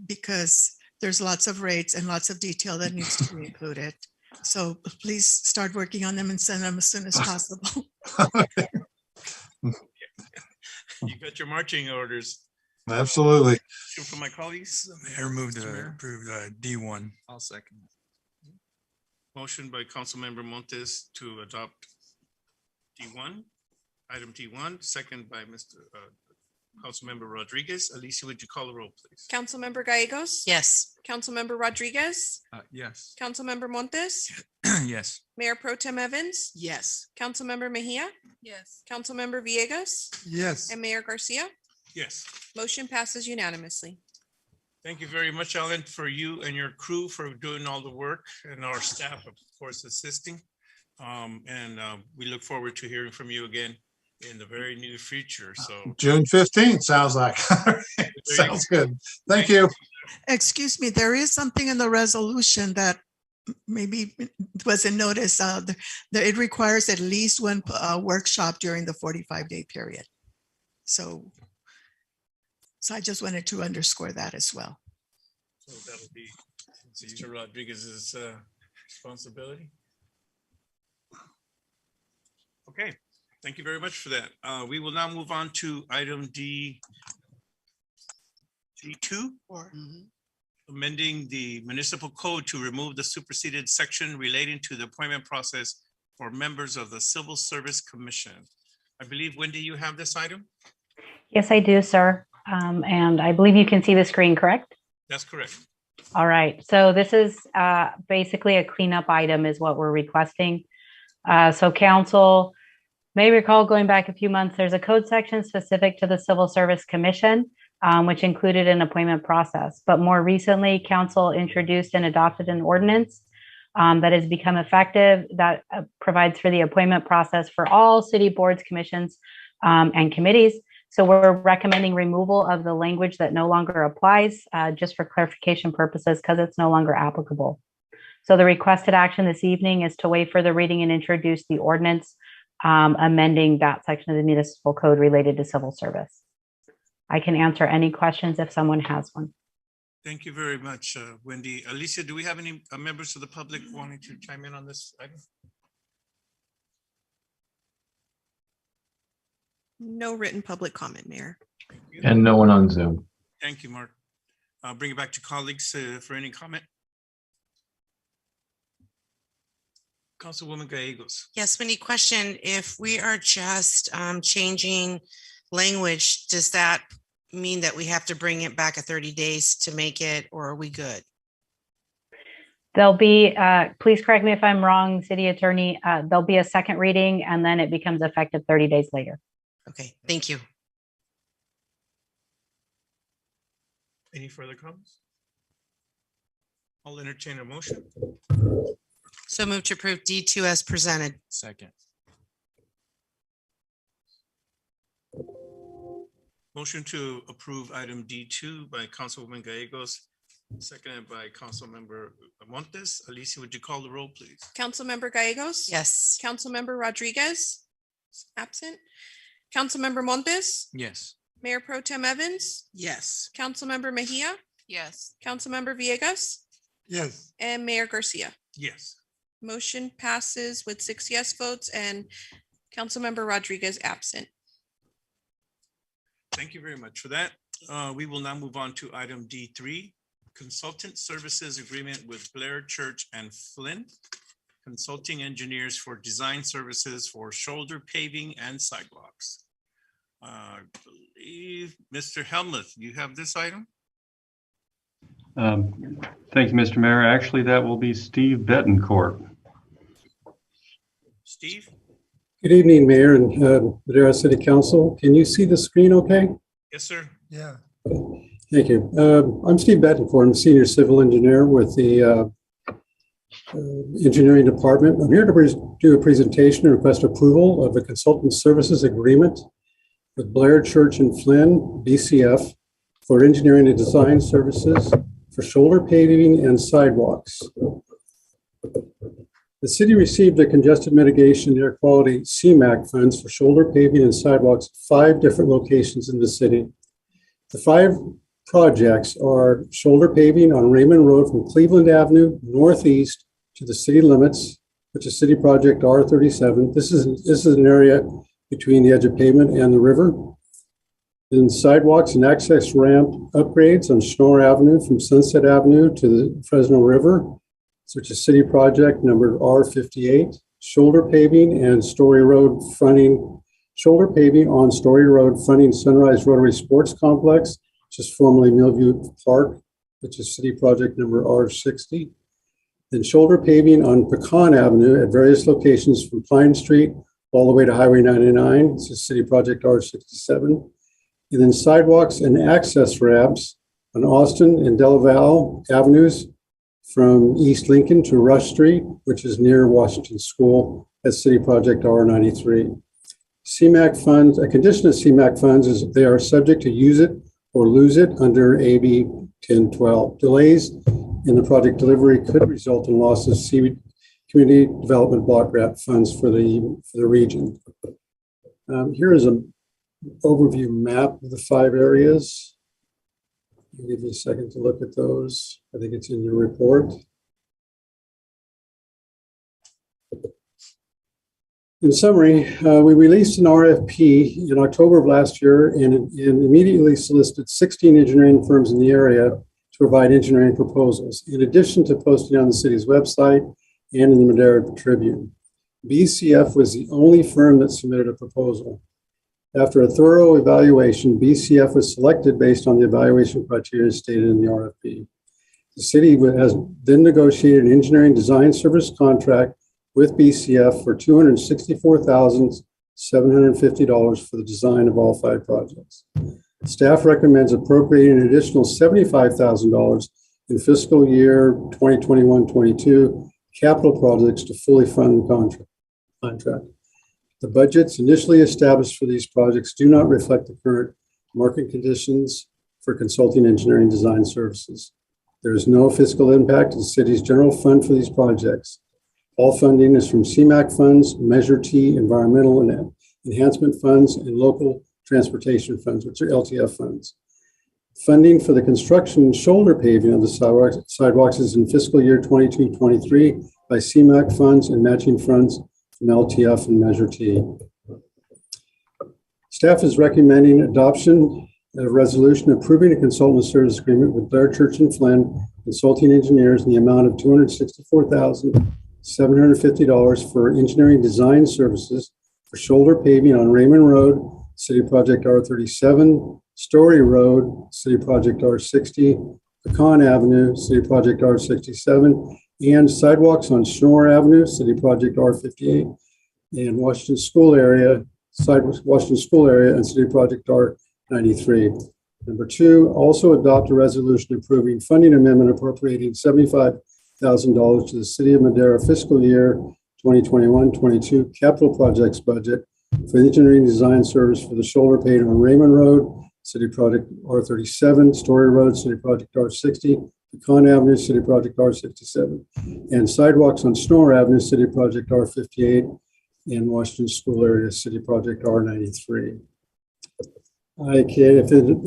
because there's lots of rates and lots of detail that needs to be included. So please start working on them and send them as soon as possible. You got your marching orders. Absolutely. From my colleagues. Mayor moved to approve D1. I'll second. Motion by Councilmember Montes to adopt D1, item D1, second by Mr. Councilmember Rodriguez. Alicia, would you call the roll, please? Councilmember Gallegos? Yes. Councilmember Rodriguez? Yes. Councilmember Montes? Yes. Mayor Pro Tem Evans? Yes. Councilmember Mejia? Yes. Councilmember Villegas? Yes. And Mayor Garcia? Yes. Motion passes unanimously. Thank you very much, Alan, for you and your crew for doing all the work and our staff, of course, assisting. We look forward to hearing from you again in the very near future. So June 15th sounds like. Sounds good. Thank you. Excuse me, there is something in the resolution that maybe wasn't noticed. It requires at least one workshop during the 45-day period. So I just wanted to underscore that as well. So that'll be Mr. Rodriguez's responsibility. Okay, thank you very much for that. We will now move on to item D2, amending the municipal code to remove the superseded section relating to the appointment process for members of the Civil Service Commission. I believe, Wendy, you have this item? Yes, I do, sir. And I believe you can see the screen, correct? That's correct. All right. So this is basically a cleanup item is what we're requesting. So council may recall going back a few months, there's a code section specific to the Civil Service Commission, which included an appointment process. But more recently, council introduced and adopted an ordinance that has become effective that provides for the appointment process for all city boards, commissions, and committees. So we're recommending removal of the language that no longer applies, just for clarification purposes, because it's no longer applicable. So the requested action this evening is to waive further reading and introduce the ordinance amending that section of the municipal code related to civil service. I can answer any questions if someone has one. Thank you very much, Wendy. Alicia, do we have any members of the public wanting to chime in on this item? No written public comment, Mayor. And no one on Zoom. Thank you, Mark. I'll bring it back to colleagues for any comment. Councilwoman Gallegos. Yes, Wendy, question, if we are just changing language, does that mean that we have to bring it back 30 days to make it, or are we good? There'll be, please correct me if I'm wrong, City Attorney, there'll be a second reading and then it becomes effective 30 days later. Okay, thank you. Any further comments? I'll entertain a motion. So move to approve D2 as presented. Second. Motion to approve item D2 by Councilwoman Gallegos, seconded by Councilmember Montes. Alicia, would you call the roll, please? Councilmember Gallegos. Yes. Councilmember Rodriguez, absent. Councilmember Montes, Yes. Mayor Pro Tem Evans, Yes. Councilmember Mejia, Yes. Councilmember Villegas, Yes. and Mayor Garcia. Yes. Motion passes with 6 yes votes and Councilmember Rodriguez absent. Thank you very much for that. We will now move on to item D3, Consultant Services Agreement with Blair Church and Flynn, Consulting Engineers for Design Services for Shoulder Paving and Sidewalks. I believe, Mr. Helmuth, you have this item? Thank you, Mr. Mayor. Actually, that will be Steve Betancourt. Steve? Good evening, Mayor and Madera City Council. Can you see the screen okay? Yes, sir. Yeah. Thank you. I'm Steve Betancourt. I'm Senior Civil Engineer with the Engineering Department. I'm here to do a presentation and request approval of a consultant services agreement with Blair Church and Flynn, BCF, for engineering and design services for shoulder paving and sidewalks. The city received the Congestion Mitigation Air Quality CMAQ funds for shoulder paving and sidewalks at 5 different locations in the city. The 5 projects are shoulder paving on Raymond Road from Cleveland Avenue northeast to the city limits, which is City Project R37. This is an area between the edge of pavement and the river. Then sidewalks and access ramp upgrades on Schnorr Avenue from Sunset Avenue to the Fresno River, which is City Project number R58. Shoulder paving and Story Road fronting, shoulder paving on Story Road fronting Sunrise Rotary Sports Complex, which is formerly Millview Park, which is City Project number R60. Then shoulder paving on Pecan Avenue at various locations from Pine Street all the way to Highway 99. This is City Project R67. And then sidewalks and access ramps on Austin and Delaval Avenues from East Lincoln to Rush Street, which is near Washington School at City Project R93. CMAQ funds, a condition of CMAQ funds is they are subject to use it or lose it under AB 1012. Delays in the project delivery could result in loss of Community Development Block Grant funds for the region. Here is an overview map of the 5 areas. I'll give you a second to look at those. I think it's in your report. In summary, we released an RFP in October of last year and immediately solicited 16 engineering firms in the area to provide engineering proposals, in addition to posting on the city's website and in the Madera Tribune. BCF was the only firm that submitted a proposal. After a thorough evaluation, BCF was selected based on the evaluation criteria stated in the RFP. The city has then negotiated an engineering design service contract with BCF for $264,750 for the design of all 5 projects. Staff recommends appropriating an additional $75,000 in fiscal year 2021-22 capital projects to fully fund the contract. The budgets initially established for these projects do not reflect the current market conditions for consulting engineering design services. There is no fiscal impact to the city's general fund for these projects. All funding is from CMAQ funds, Measure T environmental and enhancement funds, and local transportation funds, which are LTF funds. Funding for the construction and shoulder paving of the sidewalks is in fiscal year 22-23 by CMAQ funds and matching funds from LTF and Measure T. Staff is recommending adoption of a resolution approving a consultant service agreement with Blair Church and Flynn Consulting Engineers in the amount of $264,750 for engineering design services for shoulder paving on Raymond Road, City Project R37, Story Road, City Project R60, Pecan Avenue, City Project R67, and sidewalks on Schnorr Avenue, City Project R58, and Washington School area, and City Project R93. Number 2, also adopt a resolution approving funding amendment appropriating $75,000 to the City of Madeira fiscal year 2021-22 capital projects budget for engineering design service for the shoulder paving on Raymond Road, City Project R37, Story Road, City Project R60, Pecan Avenue, City Project R67, and sidewalks on Snow Avenue, City Project R58, and Washington School area, City Project R93. I can,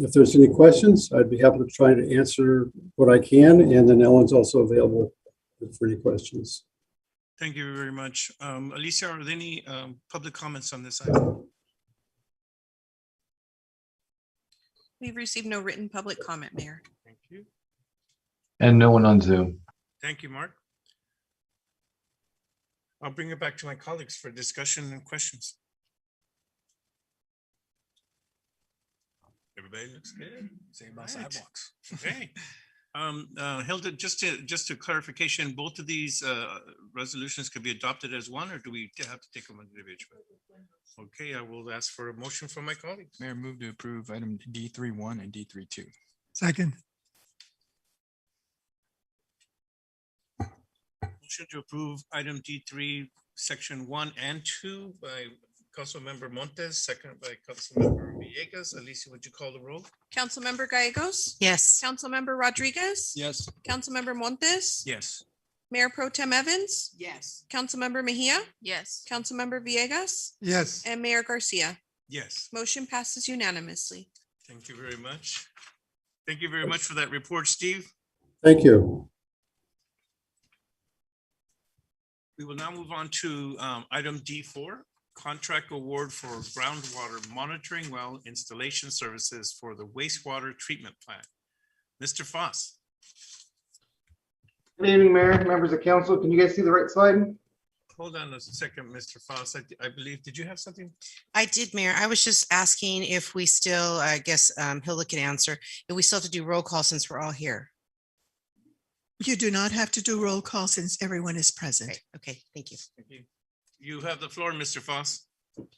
if there's any questions, I'd be happy to try to answer what I can, and then Ellen's also available for any questions. Thank you very much. Alicia, are there any public comments on this item? We've received no written public comment, Mayor. Thank you. And no one on Zoom. Thank you, Mark. I'll bring it back to my colleagues for discussion and questions. Everybody looks good. Same about Right. sidewalks. Okay. Hilda, just to clarification, both of these resolutions could be adopted as one, or do we have to take them individually? Okay, I will ask for a motion from my colleagues. Mayor, move to approve item D31 and D32. Second. Motion to approve item D3, section 1 and 2 by Councilmember Montes, second by Councilmember Villegas. Alicia, would you call the roll? Councilmember Gallegos? Yes. Councilmember Rodriguez? Yes. Councilmember Montes? Yes. Mayor Pro Tem Evans? Yes. Councilmember Mejia? Yes. Councilmember Villegas? Yes. And Mayor Garcia. Yes. Motion passes unanimously. Thank you very much. Thank you very much for that report, Steve. Thank you. We will now move on to item D4, contract award for groundwater monitoring well installation services for the wastewater treatment plant. Mr. Foss. Good evening, Mayor, members of council. Can you guys see the right slide? Hold on a second, Mr. Foss. I believe, did you have something? I did, Mayor. I was just asking if we still, I guess Hilda can answer, if we still have to do roll call since we're all here. You do not have to do roll call since everyone is present. Okay, thank you. Thank you. You have the floor, Mr. Foss.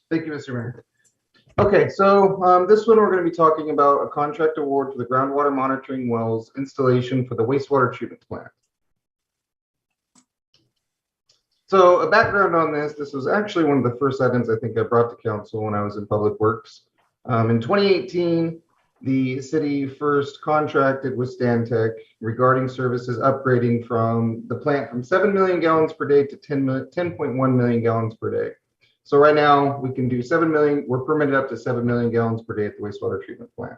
Thank you, Mr. Mayor. Okay, so this one, we're going to be talking about a contract award for the groundwater monitoring wells installation for the wastewater treatment plant. So a background on this was actually one of the first items I think I brought to council when I was in Public Works. In 2018, the city first contracted with Stantec regarding services upgrading from the plant from 7 million gallons per day to 10.1 million gallons per day. So right now we can do 7 million, we're permitted up to 7 million gallons per day at the wastewater treatment plant.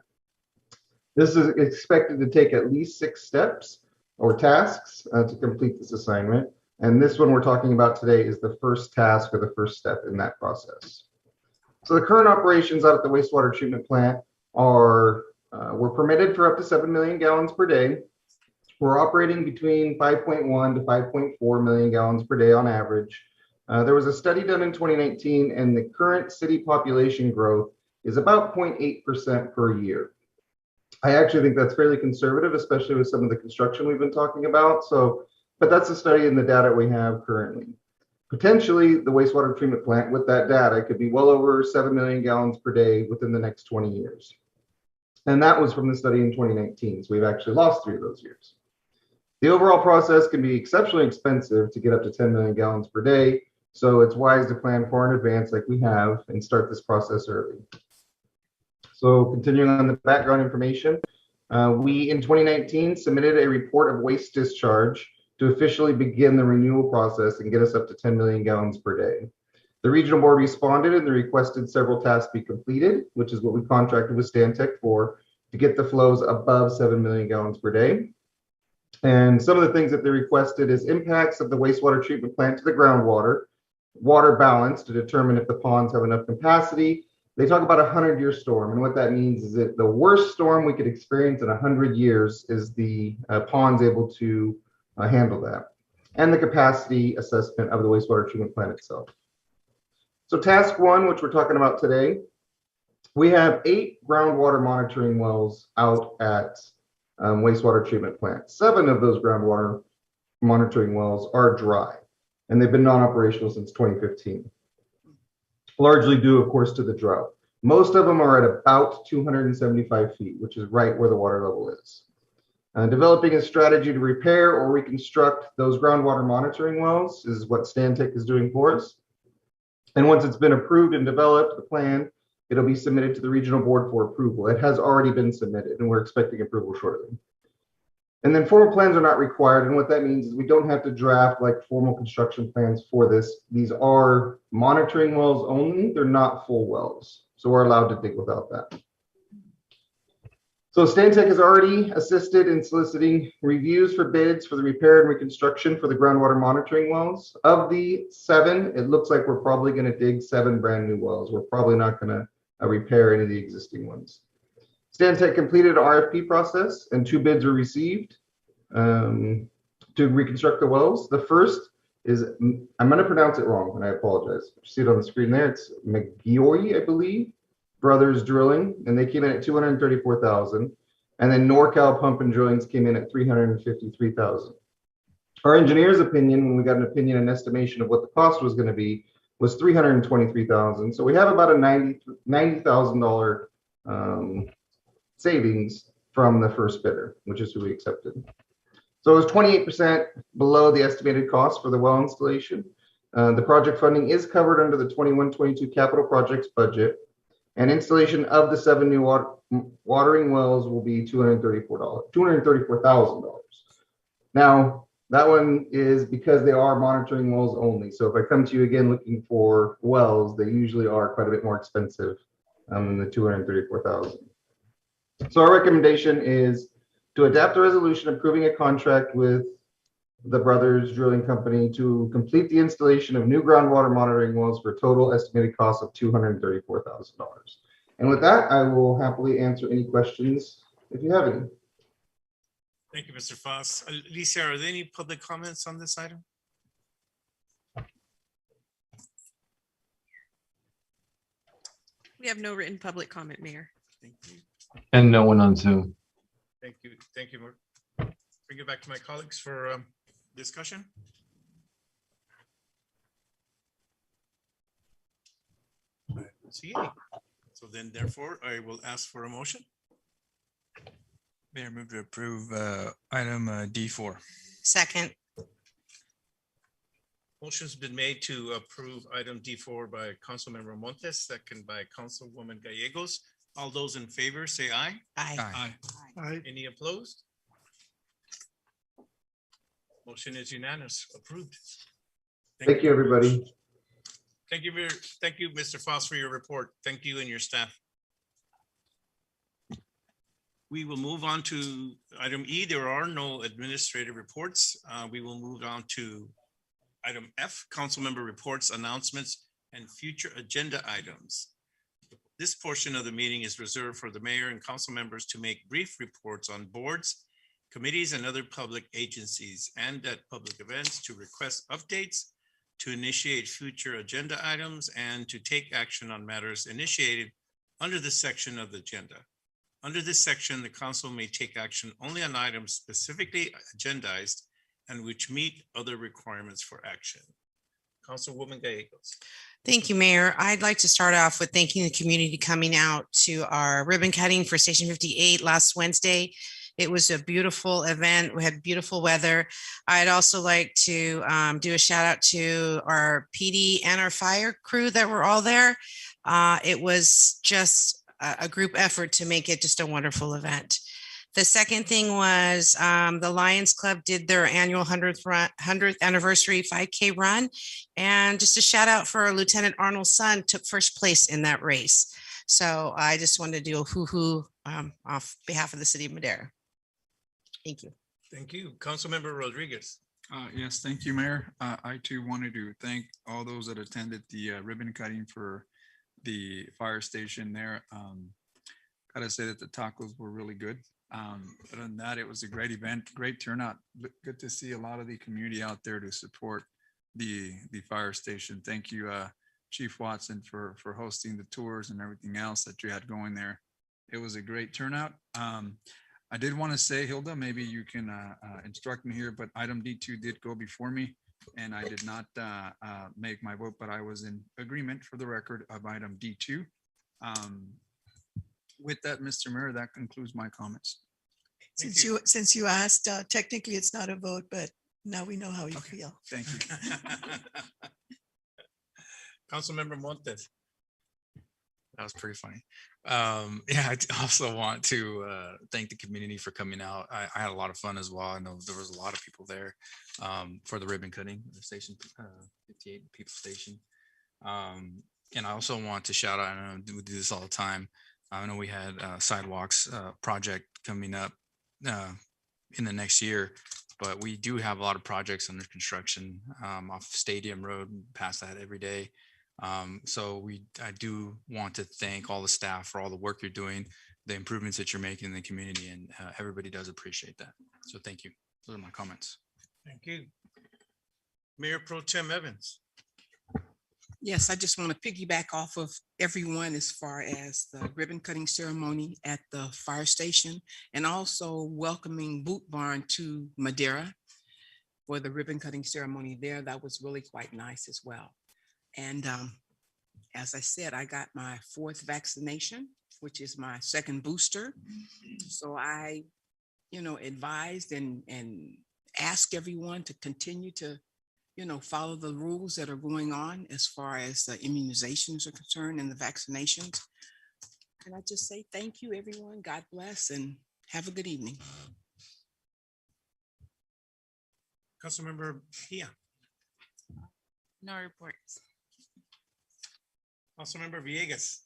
This is expected to take at least 6 steps or tasks to complete this assignment. And this one we're talking about today is the first task or the first step in that process. So the current operations out at the wastewater treatment plant are, we're permitted for up to 7 million gallons per day. We're operating between 5.1 to 5.4 million gallons per day on average. There was a study done in 2019 and the current city population growth is about 0.8% per year. I actually think that's fairly conservative, especially with some of the construction we've been talking about. So, but that's the study and the data we have currently. Potentially, the wastewater treatment plant with that data could be well over 7 million gallons per day within the next 20 years. And that was from the study in 2019. So we've actually lost 3 of those years. The overall process can be exceptionally expensive to get up to 10 million gallons per day. So it's wise to plan far in advance like we have and start this process early. So continuing on the background information, we in 2019 submitted a report of waste discharge to officially begin the renewal process and get us up to 10 million gallons per day. The regional board responded and they requested several tasks be completed, which is what we contracted with Stantec for, to get the flows above 7 million gallons per day. And some of the things that they requested is impacts of the wastewater treatment plant to the groundwater, water balance to determine if the ponds have enough capacity. They talk about a 100-year storm, and what that means is that the worst storm we could experience in 100 years is the ponds able to handle that, and the capacity assessment of the wastewater treatment plant itself. So task 1, which we're talking about today, we have 8 groundwater monitoring wells out at wastewater treatment plant. 7 of those groundwater monitoring wells are dry, and they've been non-operational since 2015. Largely due, of course, to the drought. Most of them are at about 275 feet, which is right where the water level is. Developing a strategy to repair or reconstruct those groundwater monitoring wells is what Stantec is doing for us. And once it's been approved and developed, the plan, it'll be submitted to the regional board for approval. It has already been submitted and we're expecting approval shortly. And then formal plans are not required. And what that means is we don't have to draft like formal construction plans for this. These are monitoring wells only. They're not full wells. So we're allowed to dig without that. So Stantec has already assisted in soliciting reviews for bids for the repair and reconstruction for the groundwater monitoring wells. Of the 7, it looks like we're probably going to dig 7 brand new wells. We're probably not going to repair any of the existing ones. Stantec completed an RFP process and 2 bids were received to reconstruct the wells. The first is, I'm going to pronounce it wrong and I apologize. You see it on the screen there. It's McGeoy, I believe. Brothers Drilling, and they came in at $234,000, and then NorCal Pump and Drillings came in at $353,000. Our engineer's opinion, when we got an estimation of what the cost was going to be, was $323,000. So we have about a $90,000 savings from the first bidder, which is who we accepted. So it was 28% below the estimated cost for the well installation. The project funding is covered under the 21-22 capital projects budget. And installation of the 7 new watering wells will be $234,000. Now, that one is because they are monitoring wells only. So if I come to you again looking for wells, they usually are quite a bit more expensive than the $234,000. So our recommendation is to adapt a resolution approving a contract with the Brothers Drilling Company to complete the installation of new groundwater monitoring wells for a total estimated cost of $234,000. And with that, I will happily answer any questions if you have any. Thank you, Mr. Foss. Alicia, are there any public comments on this item? We have no written public comment, Mayor. Thank you. And no one on Zoom. Thank you. Thank you. Bring it back to my colleagues for discussion. I don't see any. So then therefore I will ask for a motion. Mayor, move to approve item D4. Second. Motion's been made to approve item D4 by Councilmember Montes, second by Councilwoman Gallegos. All those in favor say aye. Aye. Aye. Any opposed? Motion is unanimous, approved. Thank you, everybody. Thank you, Mr. Foss, for your report. Thank you and your staff. We will move on to item E. There are no administrative reports. We will move on to item F, council member reports, announcements, and future agenda items. This portion of the meeting is reserved for the mayor and council members to make brief reports on boards, committees, and other public agencies and at public events, to request updates, to initiate future agenda items, and to take action on matters initiated under this section of the agenda. Under this section, the council may take action only on items specifically agendized and which meet other requirements for action. Councilwoman Gallegos. Thank you, Mayor. I'd like to start off with thanking the community coming out to our ribbon cutting for Station 58 last Wednesday. It was a beautiful event. We had beautiful weather. I'd also like to do a shout out to our PD and our fire crew that were all there. It was just a group effort to make it just a wonderful event. The second thing was the Lions Club did their annual 100th anniversary 5K run. And just a shout out for Lieutenant Arnold's son, took first place in that race. So I just wanted to do a hoo-hoo off behalf of the city of Madera. Thank you. Thank you. Councilmember Rodriguez. Yes, thank you, Mayor. I too wanted to thank all those that attended the ribbon cutting for the fire station there. Gotta say that the tacos were really good. Other than that, it was a great event, great turnout. Good to see a lot of the community out there to support the fire station. Thank you, Chief Watson, for hosting the tours and everything else that you had going there. It was a great turnout. I did want to say, Hilda, maybe you can instruct me here, but item D2 did go before me and I did not make my vote, but I was in agreement for the record of item D2. With that, Mr. Mayor, that concludes my comments. Since you asked, technically it's not a vote, but now we know how you feel. Thank you. Councilmember Montes. That was pretty funny. Yeah, I also want to thank the community for coming out. I had a lot of fun as well. I know there was a lot of people there for the ribbon cutting, the station 58 people station. And I also want to shout out, I know we do this all the time. I know we had sidewalks project coming up in the next year, but we do have a lot of projects under construction off Stadium Road, past that every day. So I do want to thank all the staff for all the work you're doing, the improvements that you're making in the community, and everybody does appreciate that. So thank you. Those are my comments. Thank you. Mayor Pro Tem Evans. Yes, I just want to piggyback off of everyone as far as the ribbon cutting ceremony at the fire station, and also welcoming Boot Barn to Madeira for the ribbon cutting ceremony there. That was really quite nice as well. And as I said, I got my 4th vaccination, which is my 2nd booster. So I, advised and ask everyone to continue to follow the rules that are going on as far as the immunizations are concerned and the vaccinations. And I just say thank you, everyone. God bless and have a good evening. Councilmember Pia. No reports. Councilmember Villegas.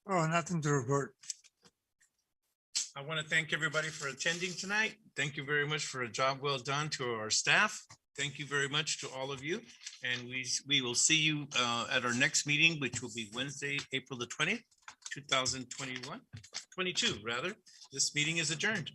Oh, nothing to report. I want to thank everybody for attending tonight. Thank you very much for a job well done to our staff. Thank you very much to all of you. And we will see you at our next meeting, which will be Wednesday, April the 20th, 2021, 22 rather. This meeting is adjourned.